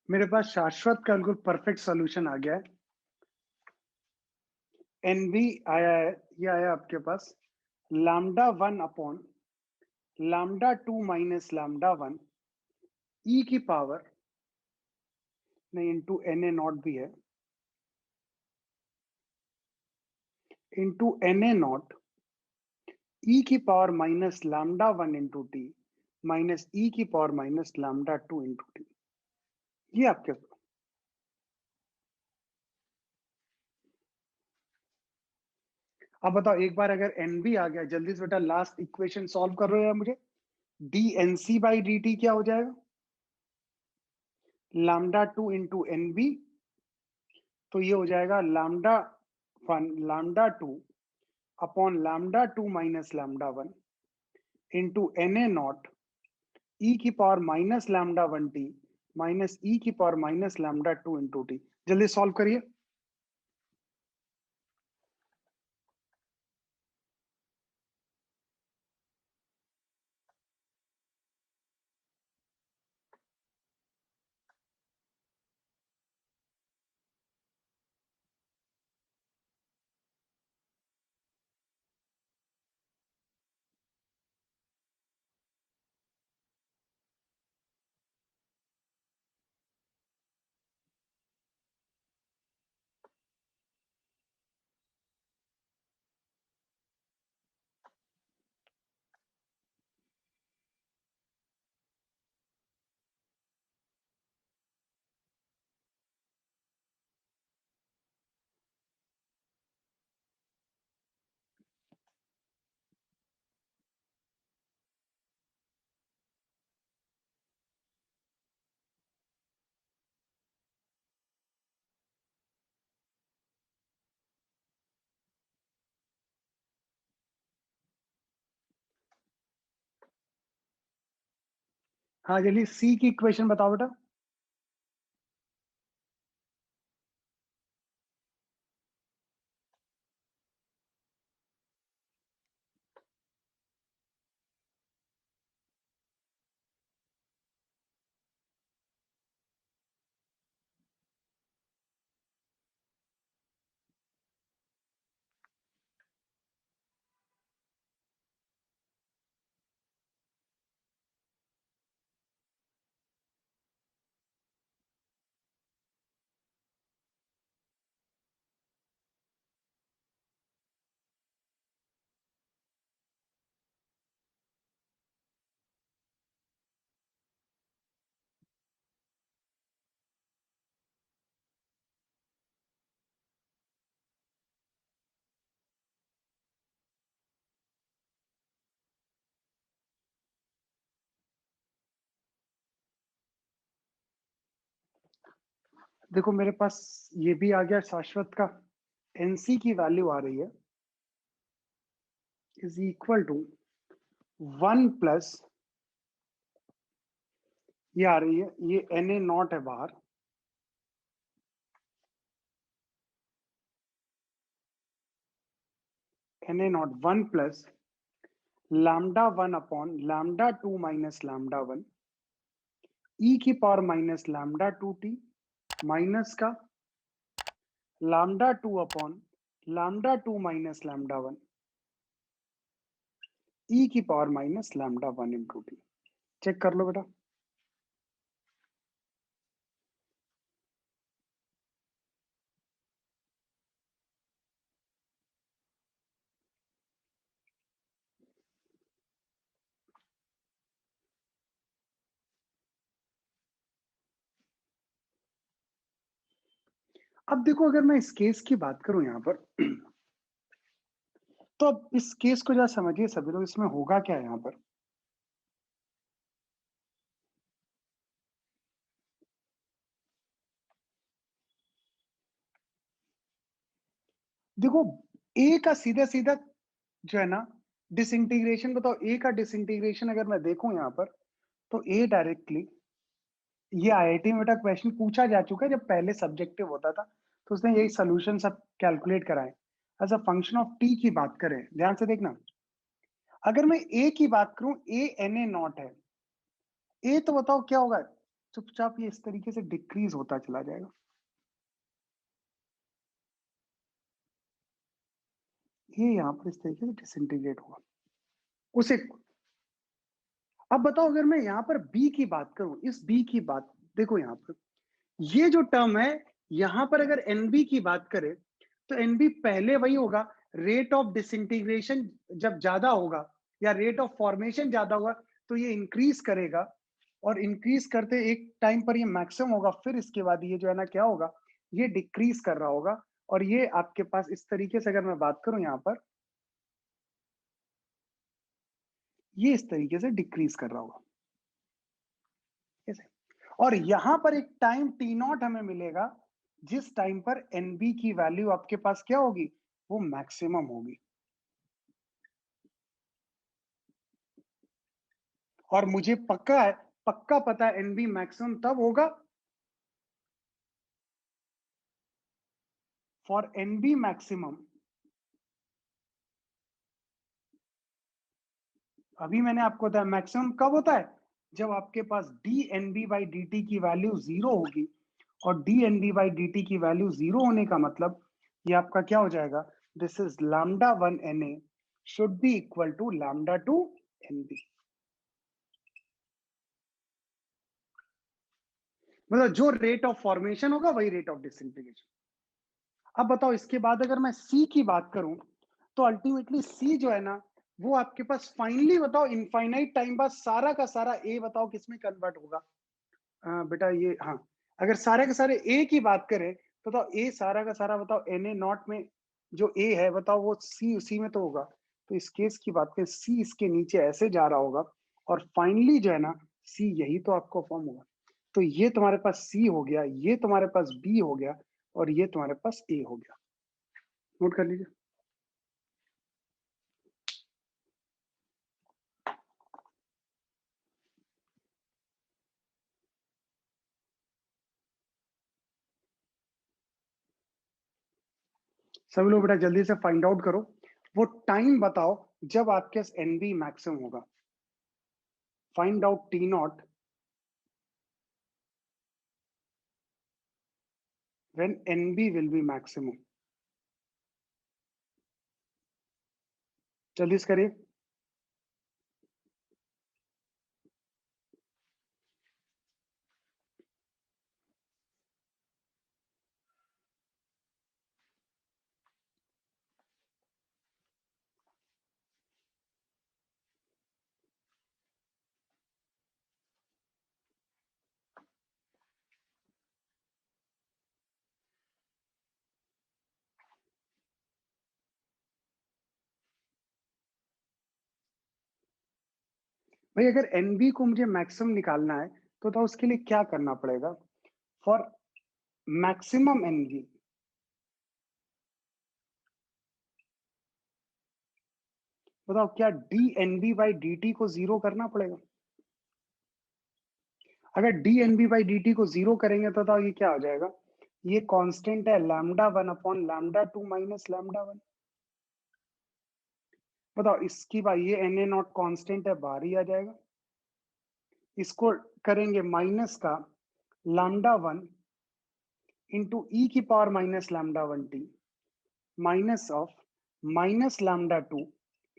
मेरे पास शाश्वत का बिल्कुल परफेक्ट सॉल्यूशन आ गया है। एनवी आया है, ये आया आपके पास lambda 1 upon lambda 2 minus lambda 1 E की पावर नहीं इंटू एन ए नॉट भी है into N A naught E की power minus lambda 1 into T minus E की power minus lambda 2 into T. ये आपके अब बताओ एक बार अगर एन भी आ गया जल्दी से बेटा लास्ट इक्वेशन सॉल्व कर रहे हो मुझे। D N C by D T क्या हो जाएगा लैम्डा 2 इंटू एन बी। तो ये हो जाएगा lambda 1 lambda 2 upon lambda 2 minus lambda 1 into N A naught E की power minus lambda 1 T minus E की power minus lambda 2 into T. जल्दी सॉल्व करिए। हाँ जल्दी सी की इक्वेशन बताओ बेटा। देखो मेरे पास ये भी आ गया शाश्वत का एनसी की वैल्यू आ रही है इज इक्वल टू 1 प्लस ये आ रही है ये एन ए नॉट है बाहर N A naught 1 plus lambda 1 upon lambda 2 minus lambda 1 E की power minus lambda 2 T minus का lambda 2 upon lambda 2 minus lambda 1 E की power minus lambda 1 into T. Check कर लो बेटा। अब देखो अगर मैं इस केस की बात करूं यहां पर तो अब इस केस को जरा समझिए सभी लोग इसमें होगा क्या यहां पर। देखो ए का सीधा सीधा जो है ना डिसइंटीग्रेशन बताओ ए का डिसइंटीग्रेशन अगर मैं देखूं यहाँ पर तो ए डायरेक्टली ये आईआईटी में बेटा क्वेश्चन पूछा जा चुका है जब पहले सब्जेक्टिव होता था तो उसने यही सोल्यूशन सब कैलकुलेट कराए as a function of T की बात करें ध्यान से देखना। अगर मैं ए की बात करूं ए एन ए नॉट है ए तो बताओ क्या होगा चुपचाप ये इस तरीके से डिक्रीज होता चला जाएगा। ये यहाँ पर इस तरीके से डिसइंटीग्रेट होगा उसे। अब बताओ अगर मैं यहाँ पर बी की बात करूं, इस बी की बात देखो, यहाँ पर ये जो टर्म है, यहाँ पर अगर एनबी की बात करें तो एनबी पहले वही होगा, रेट ऑफ डिसइंटीग्रेशन जब ज्यादा होगा या रेट ऑफ फॉर्मेशन ज्यादा होगा तो ये इंक्रीज करेगा, और इंक्रीज करते एक टाइम पर ये मैक्सिमम होगा, फिर इसके बाद ये जो है ना क्या होगा, ये डिक्रीज कर रहा होगा। और ये आपके पास इस तरीके से अगर मैं बात करूं यहाँ पर, ये इस तरीके से डिक्रीज कर रहा होगा, कैसे। और यहां पर एक टाइम टी नॉट हमें मिलेगा, जिस टाइम पर एनबी की वैल्यू आपके पास क्या होगी, वो मैक्सिमम होगी। और मुझे पक्का है, पक्का पता है एनबी मैक्सिमम तब होगा, फॉर एनबी मैक्सिमम। अभी मैंने आपको बताया मैक्सिमम कब होता है, जब आपके पास D N B by D T की वैल्यू जीरो होगी। और D N B by D T की वैल्यू जीरो होने का मतलब ये आपका क्या हो जाएगा, this is lambda one N A should be equal to lambda two N B. मतलब जो रेट ऑफ फॉर्मेशन होगा वही रेट ऑफ डिसइंटीग्रेशन। अब बताओ इसके बाद अगर मैं सी की बात करूं, तो अल्टीमेटली सी जो है ना, वो आपके पास फाइनली बताओ इनफाइनाइट टाइम बाद सारा का सारा ए बताओ किस में कन्वर्ट होगा। बेटा ये, हाँ, अगर सारे के सारे ए की बात करें तो बताओ ए सारा का सारा बताओ एन ए नॉट में जो ए है बताओ वो सी उसी में तो होगा। तो इस केस की बात करें, सी इसके नीचे ऐसे जा रहा होगा, और फाइनली जो है ना सी यही तो आपको फॉर्म होगा। तो ये तुम्हारे पास सी हो गया, ये तुम्हारे पास बी हो गया, और ये तुम्हारे पास ए हो गया। नोट कर लीजिए। सभी लोग बेटा जल्दी से फाइंड आउट करो, वो टाइम बताओ जब आपके पास एनबी मैक्सिमम होगा। Find out T not when NB will be maximum। जल्दी से करिए। भाई अगर एनबी को मुझे मैक्सिमम निकालना है तो उसके लिए क्या करना पड़ेगा, फॉर मैक्सिमम एनबी। बताओ क्या D NB by D T को जीरो करना पड़ेगा। अगर D NB by D T को जीरो करेंगे तो बताओ ये क्या हो जाएगा, ये कांस्टेंट है lambda one upon lambda two minus lambda one. बताओ इसकी बात, ये एन ए नॉट कॉन्स्टेंट है, बाहर ही आ जाएगा। इसको करेंगे माइनस का लैम्डा वन इंटू ई की power minus lambda one T, minus of minus lambda two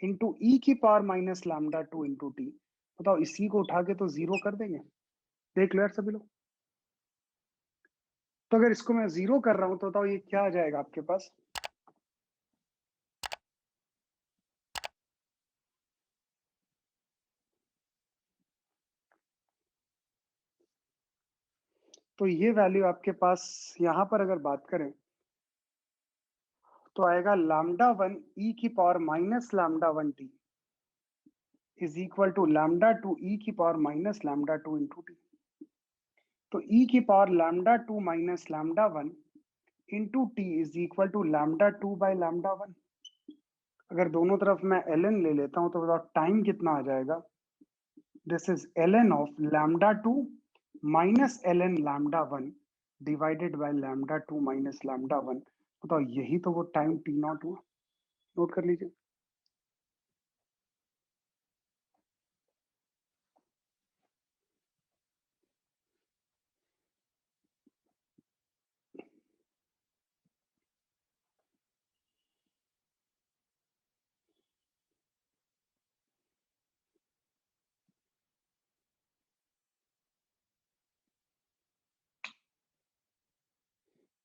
into E की power minus lambda two into T. बताओ इसी को उठा के तो जीरो कर देंगे। देख लो यार सभी लोग। तो अगर इसको मैं जीरो कर रहा हूं तो बताओ ये क्या आ जाएगा आपके पास, तो ये वैल्यू आपके पास यहां पर अगर बात करें तो आएगा लैम्डा वन ई की power minus lambda one T is equal to lambda two E की power minus lambda two into T. तो ई की power lambda two minus lambda one into T is equal to lambda two by lambda one. अगर दोनों तरफ मैं ln ले लेता हूं तो बताओ टाइम कितना आ जाएगा, this is ln of lambda two minus ln lambda one divided by lambda two minus lambda one. बताओ यही तो वो टाइम टी नॉट हुआ। नोट कर लीजिए।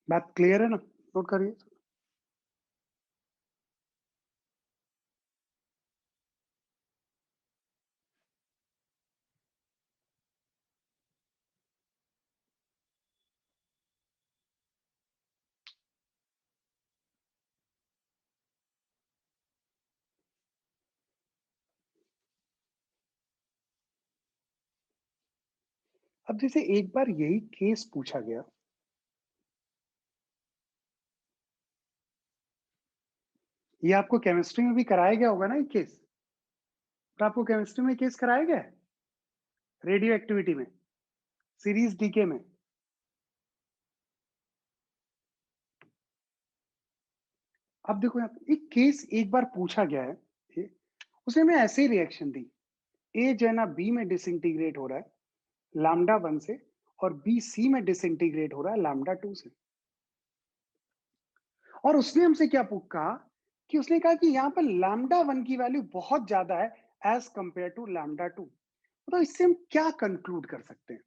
बात क्लियर है ना? नोट करिए। अब जैसे एक बार यही केस पूछा गया, ये आपको केमिस्ट्री में भी कराया गया होगा ना ये केस? तो आपको केमिस्ट्री में केस कराया गया है? रेडियो एक्टिविटी में, सीरीज डीके में। अब देखो यहाँ पे एक केस एक बार पूछा गया है, ठीक? उसने मैं ऐसे ही रिएक्शन दी। ए जो है ना बी में डिसइंटीग्रेट हो रहा है लैम्डा 1 से, और बी सी में डिसइंटीग्रेट हो रहा है लैम्डा 2 से। और उसने हमसे क्या कहा कि उसने कहा कि यहाँ पर लैम्डा 1 की वैल्यू बहुत ज्यादा है एज कंपेयर टू लैम्डा 2। तो इससे हम क्या कंक्लूड कर सकते हैं?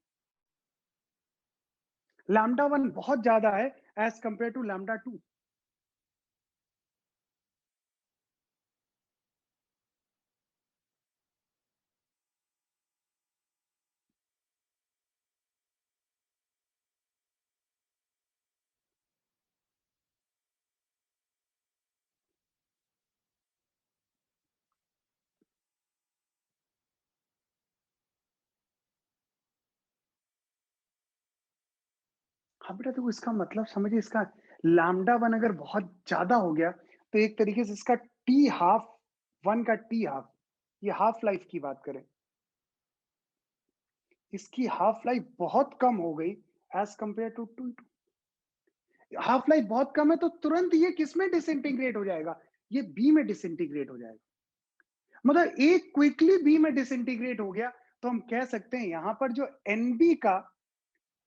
लैम्डा 1 बहुत ज्यादा है एज कंपेयर टू लैम्डा 2। हाँ बेटा, देखो इसका मतलब समझिए, इसका लैम्डा 1 अगर बहुत ज्यादा हो गया तो एक तरीके से इसका टी हाफ, 1 का टी हाफ, ये हाफ लाइफ की बात करें, इसकी हाफ लाइफ बहुत कम हो गई as compare to two. Half life बहुत कम है तो तुरंत ये किसमें डिसइंटीग्रेट हो जाएगा? ये बी में डिसइंटीग्रेट हो जाएगा। मतलब एक क्विकली बी में डिसइंटीग्रेट हो गया, तो हम कह सकते हैं यहां पर जो एनबी का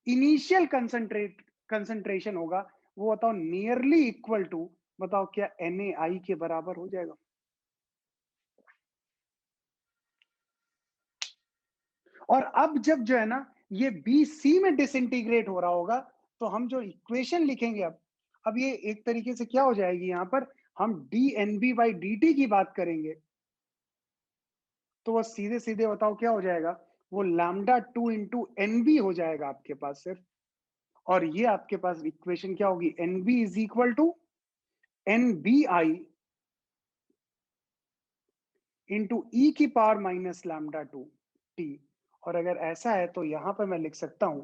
इनिशियल कंसंट्रेशन होगा, वो बताओ नियरली इक्वल टू, बताओ क्या NaI के बराबर हो जाएगा? और अब जब जो है ना ये बी सी में डिसइंटीग्रेट हो रहा होगा, तो हम जो इक्वेशन लिखेंगे अब ये एक तरीके से क्या हो जाएगी, यहां पर हम D N B by D T की बात करेंगे, तो वो सीधे सीधे बताओ क्या हो जाएगा? वो लैम्डा 2 इंटू एन बी हो जाएगा आपके पास सिर्फ। और ये आपके पास इक्वेशन क्या होगी? N B is equal to N B I into E की पावर माइनस लैम्डा 2 टी। और अगर ऐसा है तो यहां पर मैं लिख सकता हूं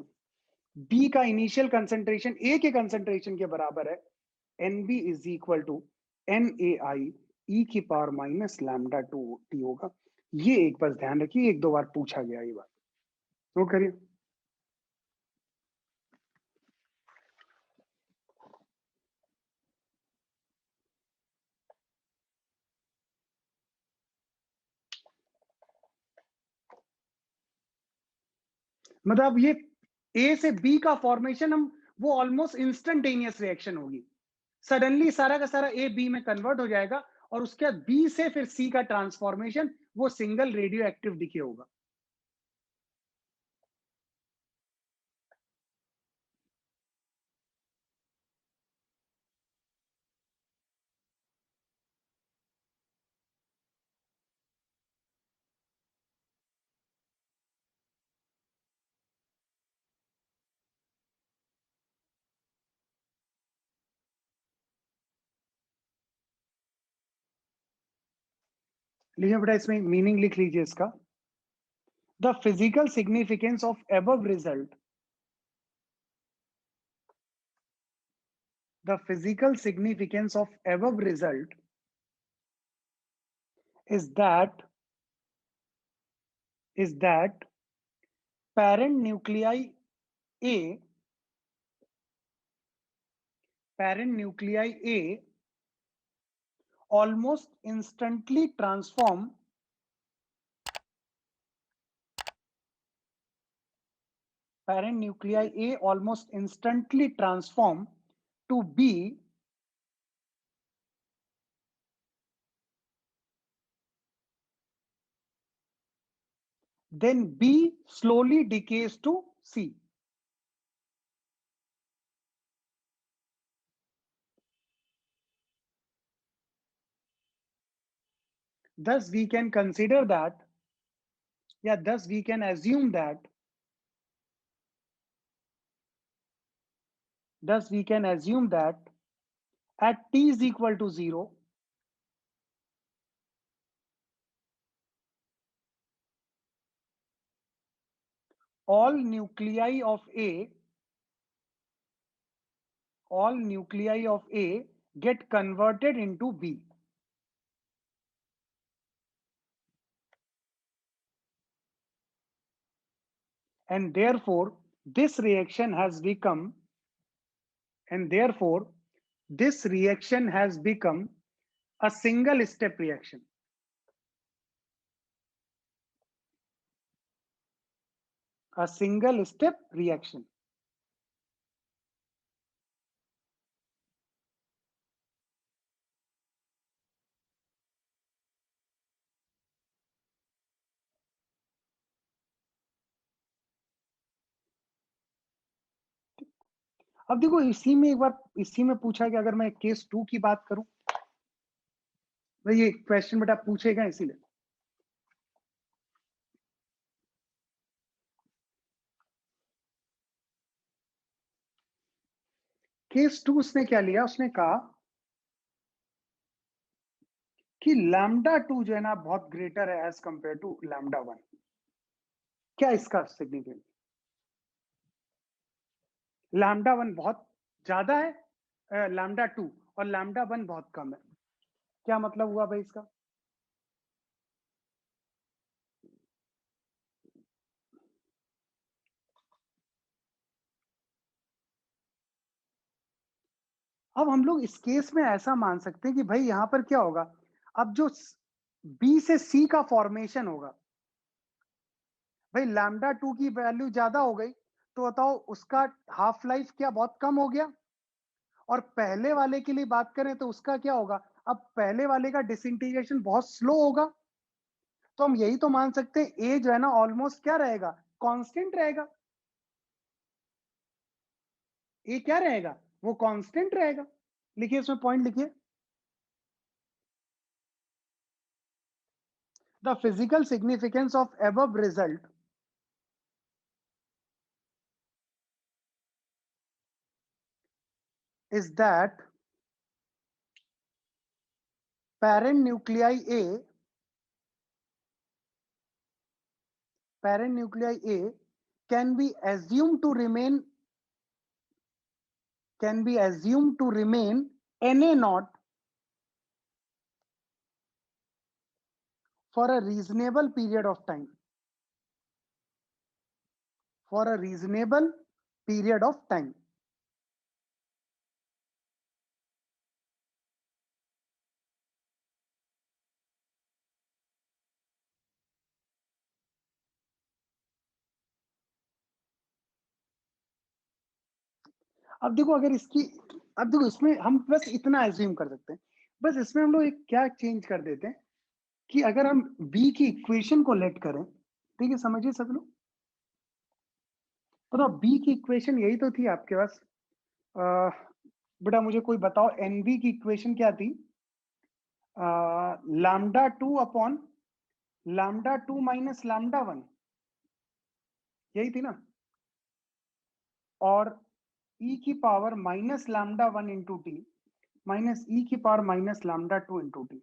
बी का इनिशियल कंसंट्रेशन ए के कंसंट्रेशन के बराबर है, N B is equal to N A I E की पावर माइनस लैम्डा 2 टी होगा। ये एक बस ध्यान रखिए, एक दो बार पूछा गया ये बात, नोट करिए। मतलब ये ए से बी का फॉर्मेशन, हम वो ऑलमोस्ट इंस्टेंटेनियस रिएक्शन होगी। सडनली सारा का सारा ए बी में कन्वर्ट हो जाएगा, और उसके बाद बी से फिर सी का ट्रांसफॉर्मेशन वो सिंगल रेडियो एक्टिव डिके होगा। लीजिए बेटा, इसमें मीनिंग लिख लीजिए इसका। The physical significance of above result, the physical significance of above result is that is that parent nuclei A, parent nuclei A almost instantly transform, parent nuclei A almost instantly transform to B, then B slowly decays to C. thus we can consider that, thus we can assume that, at t is equal to 0, all nuclei of A get converted into B. And therefore, this reaction has become a single step reaction. A single step reaction. अब देखो इसी में पूछा कि अगर मैं case 2 की बात करूं, तो ये क्वेश्चन बेटा पूछेगा इसीलिए। केस 2 उसने क्या लिया, उसने कहा कि लैम्डा 2 जो है ना बहुत ग्रेटर है एज कंपेयर टू लैम्डा 1। क्या इसका सिग्निफिकेंस? लैम्डा 1 बहुत ज्यादा है लैम्डा 2, और लैम्डा 1 बहुत कम है। क्या मतलब हुआ भाई इसका? अब हम लोग इस केस में ऐसा मान सकते हैं कि भाई यहां पर क्या होगा, अब जो बी से सी का फॉर्मेशन होगा, भाई लैम्डा 2 की वैल्यू ज्यादा हो गई तो बताओ उसका हाफ लाइफ क्या बहुत कम हो गया? और पहले वाले के लिए बात करें तो उसका क्या होगा, अब पहले वाले का डिसइंटीग्रेशन बहुत स्लो होगा। तो हम यही तो मान सकते हैं ए जो है ना ऑलमोस्ट क्या रहेगा, कांस्टेंट रहेगा। ए क्या रहेगा, वो कांस्टेंट रहेगा। लिखिए इसमें पॉइंट लिखिए, the physical significance of above result is that parent nuclei A can be assumed to remain Na naught for a reasonable period of time. अब देखो इसमें हम बस इतना एज्यूम कर सकते हैं, बस इसमें हम लोग एक क्या चेंज कर देते हैं कि अगर हम बी की इक्वेशन को लेट करें, ठीक है, समझिए सब लोग। तो बी की इक्वेशन यही तो थी आपके पास। बेटा मुझे कोई बताओ एनबी की इक्वेशन क्या थी? Lambda 2 upon lambda 2 minus lambda 1, यही थी ना? और e की power minus lambda 1 into T minus e की power minus lambda 2 into T.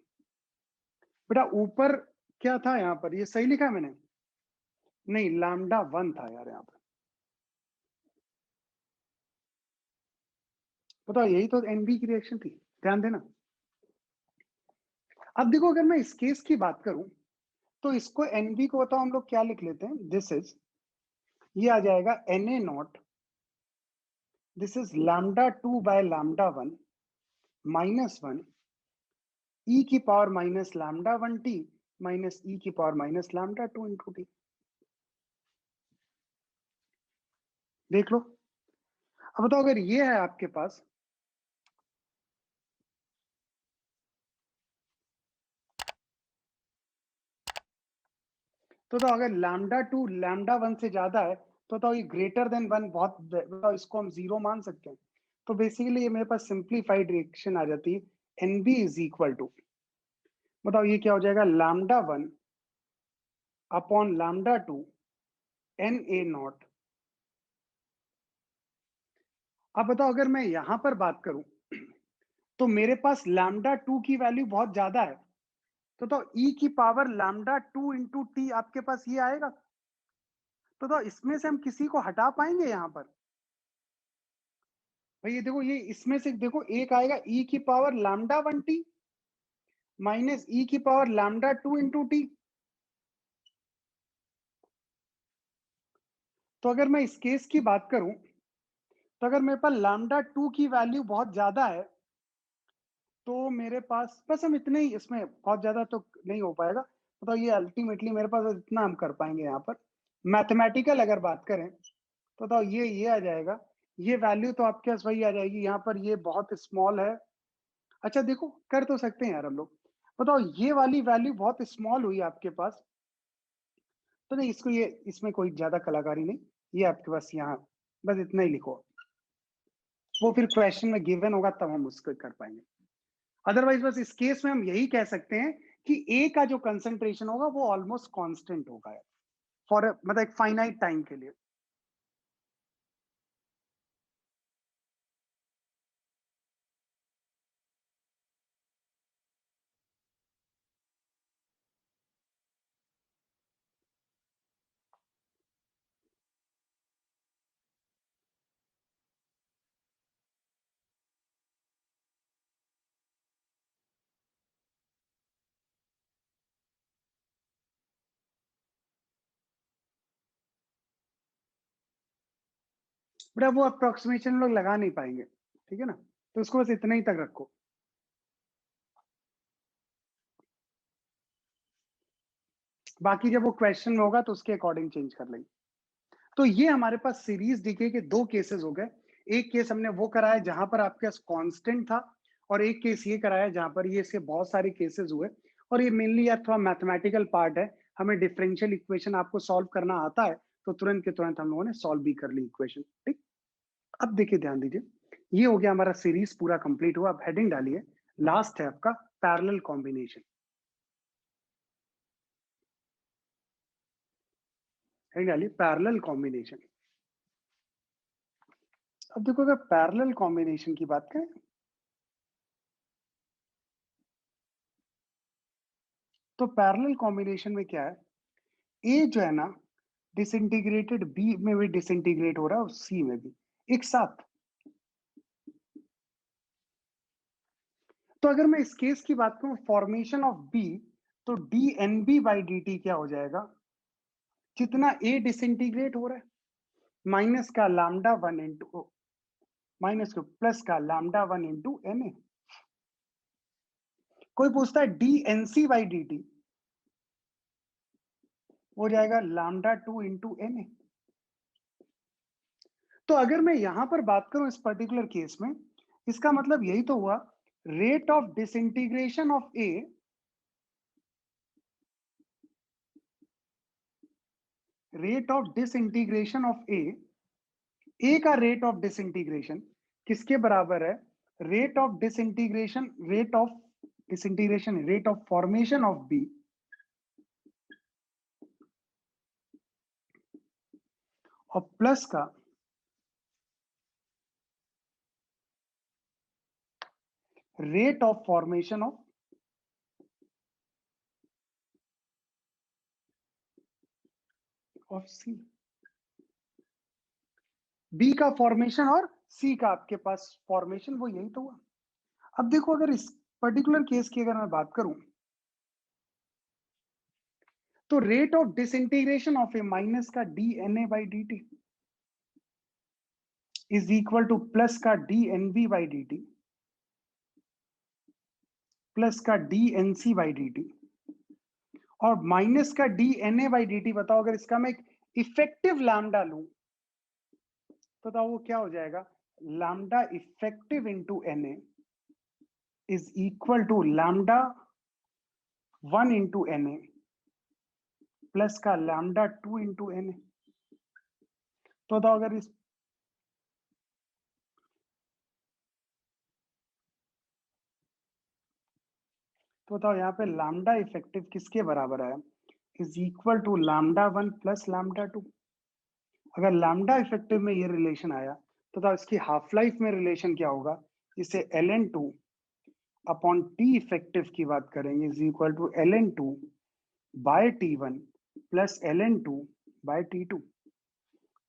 बेटा ऊपर क्या था, यहां पर ये सही लिखा है मैंने? नहीं, लैम्डा 1 था यार यहाँ पर। बताओ यही तो एनबी की रिएक्शन थी, ध्यान देना। अब देखो अगर मैं इस केस की बात करूं तो इसको एनबी को बताओ हम लोग क्या लिख लेते हैं, दिस इज, ये आ जाएगा Na not, this is lambda 2 by lambda 1 minus 1 e की power minus lambda 1 T minus e की power minus lambda 2 into T. देख लो। अब बताओ अगर ये है आपके पास, तो अगर लैम्डा 2 लैम्डा 1 से ज्यादा है तो ये ग्रेटर देन 1 बहुत, बताओ इसको हम जीरो मान सकते हैं। तो बेसिकली ये मेरे पास सिंप्लीफाइड रिएक्शन आ जाती है, एनबी इज इक्वल टू, बताओ ये क्या हो जाएगा, lambda 1 upon lambda 2 N A naught. अब बताओ अगर मैं यहां पर बात करूं तो मेरे पास लैम्डा 2 की वैल्यू बहुत ज्यादा है, तो ई की पावर लैम्डा 2 इंटू टी आपके पास ये आएगा। तो इसमें से हम किसी को हटा पाएंगे यहां पर? भाई ये देखो, ये इसमें से देखो एक आएगा ई की power lambda 1 T minus E की पावर लैम्डा 2 इंटू टी। तो अगर मैं इस केस की बात करूं तो अगर मेरे पास लैम्डा 2 की वैल्यू बहुत ज्यादा है तो मेरे पास बस हम इतने ही, इसमें बहुत ज्यादा तो नहीं हो पाएगा। तो ये अल्टीमेटली मेरे पास इतना हम कर पाएंगे यहाँ पर। मैथमेटिकल अगर बात करें तो ये आ जाएगा, ये वैल्यू तो आपके पास वही आ जाएगी यहाँ पर, ये बहुत स्मॉल है। अच्छा देखो कर तो सकते हैं यार हम लोग। बताओ ये वाली वैल्यू बहुत स्मॉल हुई आपके पास, तो नहीं इसको, ये इसमें कोई ज्यादा कलाकारी नहीं, ये आपके पास यहाँ बस इतना ही लिखो। वो फिर क्वेश्चन में गिवन होगा तब हम उसको कर पाएंगे। अदरवाइज बस इस केस में हम यही कह सकते हैं कि ए का जो कंसंट्रेशन होगा वो ऑलमोस्ट कांस्टेंट होगा फॉर मतलब एक फाइनाइट टाइम के लिए। बट वो अप्रोक्सीमेशन लोग लगा नहीं पाएंगे, ठीक है ना, तो उसको बस इतना ही तक रखो। बाकी जब वो क्वेश्चन में होगा तो उसके अकॉर्डिंग चेंज कर लेंगे। तो ये हमारे पास सीरीज डीके के दो केसेस हो गए। एक केस हमने वो कराया जहां पर आपके पास कांस्टेंट था, और एक केस ये कराया जहां पर ये से बहुत सारे केसेस हुए। और ये मेनली यार थोड़ा मैथमेटिकल पार्ट है, हमें डिफरेंशियल इक्वेशन आपको सॉल्व करना आता है तो तुरंत के तुरंत हम लोगों ने सॉल्व भी कर ली इक्वेशन, ठीक। अब देखिए ध्यान दीजिए, ये हो गया हमारा सीरीज पूरा कंप्लीट हुआ। अब हेडिंग डालिए, लास्ट है आपका पैरेलल कॉम्बिनेशन। हेडिंग डालिए पैरेलल कॉम्बिनेशन। अब देखो अगर पैरेलल कॉम्बिनेशन की बात करें तो पैरेलल कॉम्बिनेशन में क्या है, ए जो है ना डिसइंटीग्रेटेड बी में भी डिसइंटीग्रेट हो रहा है और सी में भी एक साथ। तो अगर मैं इस केस की बात करूं फॉर्मेशन ऑफ बी, तो D N B by D T क्या हो जाएगा, जितना ए डिसइंटीग्रेट हो रहा है माइनस का लैम्डा 1 इंटू माइनस को प्लस का लैम्डा 1 इंटू एन ए। कोई पूछता है D N C by D T हो जाएगा लैम्डा 2 इंटू एन ए। तो अगर मैं यहां पर बात करूं इस पर्टिकुलर केस में, इसका मतलब यही तो हुआ, rate of disintegration of A, rate of disintegration of A का रेट ऑफ डिसइंटीग्रेशन किसके बराबर है, rate of disintegration, rate of formation of B और प्लस का rate of formation of C. B का फॉर्मेशन और सी का आपके पास फॉर्मेशन, वो यही तो हुआ। अब देखो अगर इस पर्टिकुलर केस की अगर मैं बात करूं तो rate of disintegration of A minus का D N A by D T is equal to plus का D N B by D T plus का D N C by D T और माइनस का D N A by D T. बताओ अगर इसका मैं एक इफेक्टिव लैम्डा लूं तो बताओ वो क्या हो जाएगा, lambda effective into N A is equal to lambda 1 into N A plus का लैम्डा 2 इंटू एन ए। तो बताओ अगर इस तो बताओ यहाँ पे लैम्डा इफेक्टिव किसके बराबर आया? Is equal to λ1 plus λ2। अगर लैम्डा इफेक्टिव में ये रिलेशन आया तो बताओ इसकी हाफ लाइफ में रिलेशन क्या होगा? इसे ln2 अपॉन टी इफेक्टिव की बात करेंगे is equal to ln2 by T1 plus ln2 by T2।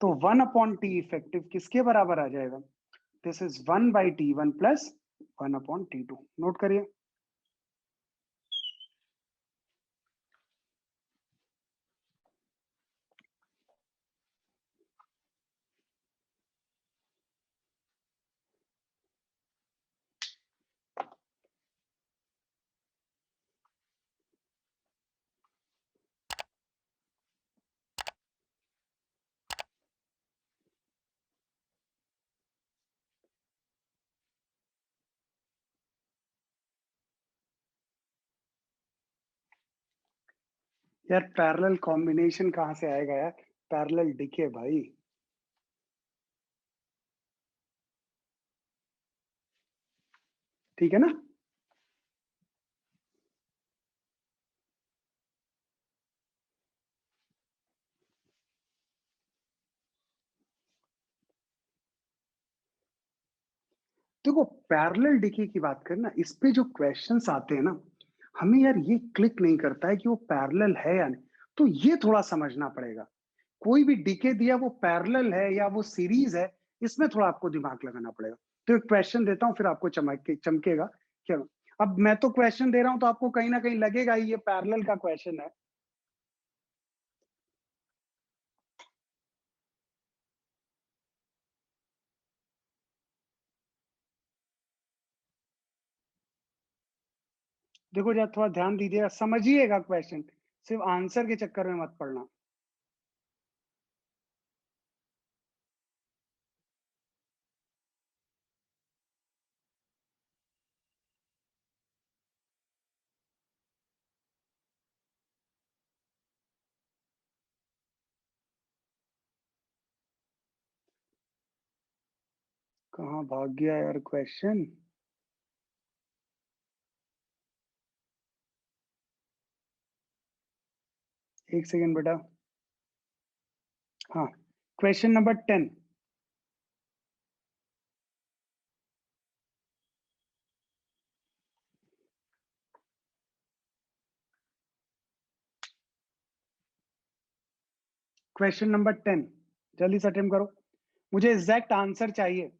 तो 1 अपॉन टी इफेक्टिव किसके बराबर आ जाएगा? This is 1 by T1 plus 1 upon T2। Note करिए। यार पैरेलल कॉम्बिनेशन कहाँ से आएगा यार? पैरेलल डिके भाई। ठीक है ना? देखो पैरेलल डिके की बात करें ना, इस पे जो क्वेश्चंस आते हैं ना, हमें यार ये क्लिक नहीं करता है कि वो पैरेलल है या नहीं। तो ये थोड़ा समझना पड़ेगा। कोई भी डिके दिया वो पैरेलल है या वो सीरीज है, इसमें थोड़ा आपको दिमाग लगाना पड़ेगा। तो एक क्वेश्चन देता हूँ, फिर आपको चमकेगा क्या। अब मैं तो क्वेश्चन दे रहा हूं तो आपको कहीं ना कहीं लगेगा ही ये पैरेलल का क्वेश्चन है। देखो जरा थोड़ा ध्यान दीजिएगा, समझिएगा क्वेश्चन, सिर्फ आंसर के चक्कर में मत पड़ना। कहाँ भाग गया यार क्वेश्चन? एक सेकेंड बेटा। हाँ, क्वेश्चन नंबर 10। क्वेश्चन नंबर 10, जल्दी से अटेम्प्ट करो, मुझे एग्जैक्ट आंसर चाहिए।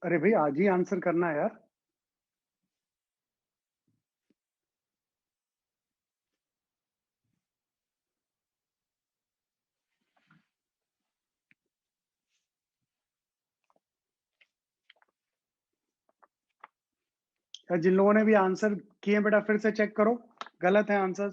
अरे भाई आज ही आंसर करना है यार। जिन लोगों ने भी आंसर किए बेटा फिर से चेक करो, गलत है आंसर।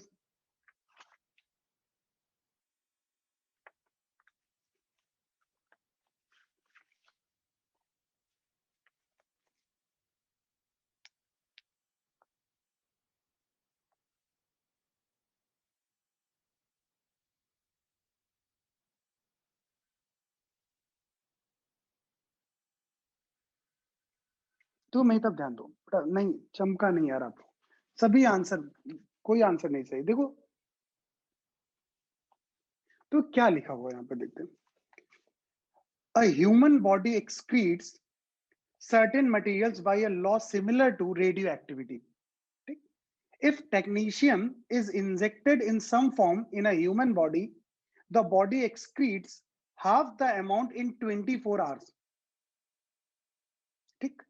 तो मैं तब ध्यान दो बेटा, नहीं चमका नहीं यार आपको, सभी आंसर, कोई आंसर नहीं सही। देखो तो क्या लिखा हुआ है यहाँ पे, देखते हैं। A human body excretes certain materials by a law similar to radioactivity. If technetium is injected in some form in a human body, the body excretes half the amount in 24 hours. ठीक,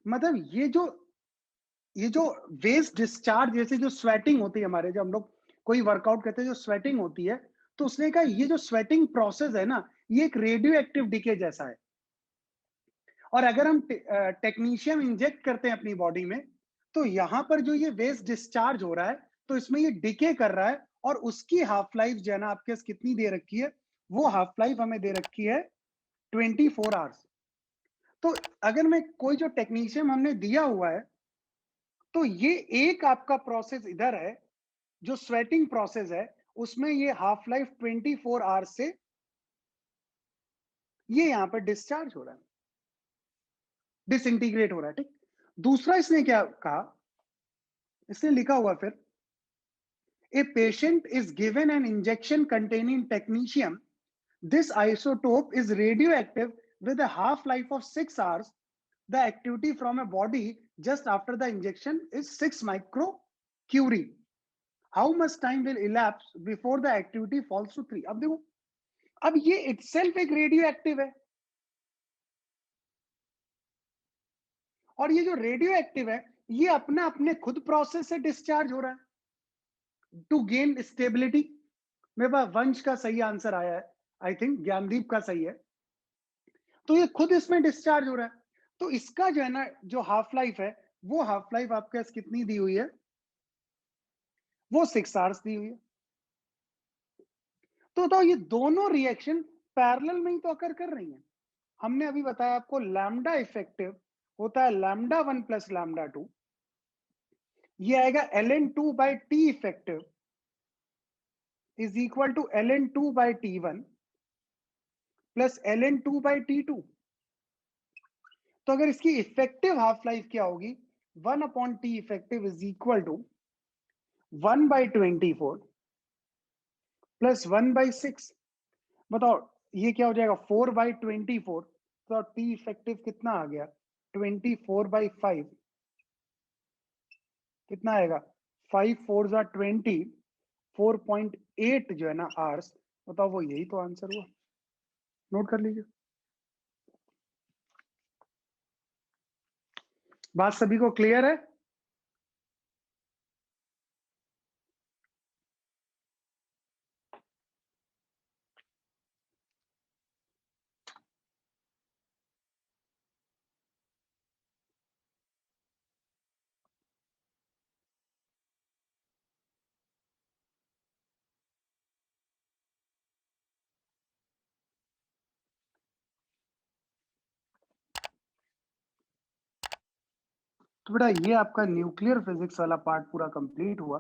मतलब ये जो waste discharge, जैसे जो sweating होती है हमारे, जब हम लोग कोई वर्कआउट करते हैं जो स्वेटिंग होती है, तो उसने कहा ये जो स्वेटिंग प्रोसेस है ना, ये एक रेडियो एक्टिव डिके जैसा है। और अगर हम टेक्नीशियम इंजेक्ट करते हैं अपनी बॉडी में, तो यहां पर जो ये वेस्ट डिस्चार्ज हो रहा है, तो इसमें ये डिके कर रहा है, और उसकी हाफ लाइफ जो है ना आपके पास कितनी दे रखी है, वो हाफ लाइफ हमें दे रखी है 24 आवर्स। तो अगर मैं कोई जो टेक्नीशियम हमने दिया हुआ है, तो ये एक आपका प्रोसेस इधर है जो स्वेटिंग प्रोसेस है, उसमें ये हाफ लाइफ 24 आवर्स से ये यहां पर डिस्चार्ज हो रहा है, डिसइंटीग्रेट हो रहा है। ठीक, दूसरा इसने क्या कहा, इसने लिखा हुआ फिर, a patient is given an injection containing technetium. This isotope is radioactive with a half life of 6 hours. The activity from a body just after the injection is 6 microcurie. How much time will elapse before the activity falls to 3? अब देखो, अब ये itself एक radio active है, और ये जो radio active है, ये अपना अपने खुद प्रोसेस से डिस्चार्ज हो रहा है टू गेन स्टेबिलिटी। मेरे पास वंश का सही आंसर आया है, आई थिंक ज्ञानदीप का सही है। तो ये खुद इसमें डिस्चार्ज हो रहा है, तो इसका जो है ना जो हाफ लाइफ है, वो हाफ लाइफ आपके पास कितनी दी हुई है, वो 6 आवर्स दी हुई है। तो ये दोनों रिएक्शन पैरेलल में ही तो अकर कर रही हैं। हमने अभी बताया आपको लैम्डा इफेक्टिव होता है लैम्डा 1 प्लस लैम्डा 2, ये आएगा ln2 by T effective is equal to ln2 by t1 plus ln2 by t2। तो अगर इसकी इफेक्टिव हाफ लाइफ क्या होगी, 1 upon T effective is equal to 1/24 plus 1/6। बताओ ये क्या हो जाएगा, 4/24। तो टी इफेक्टिव कितना आ गया, 24/5 कितना आएगा, 5 4 जा 20, 4.8 जो है ना आवर्स। बताओ वो यही तो आंसर हुआ, नोट कर लीजिए। बात सभी को क्लियर है? तो बेटा ये आपका न्यूक्लियर फिजिक्स वाला पार्ट पूरा कंप्लीट हुआ।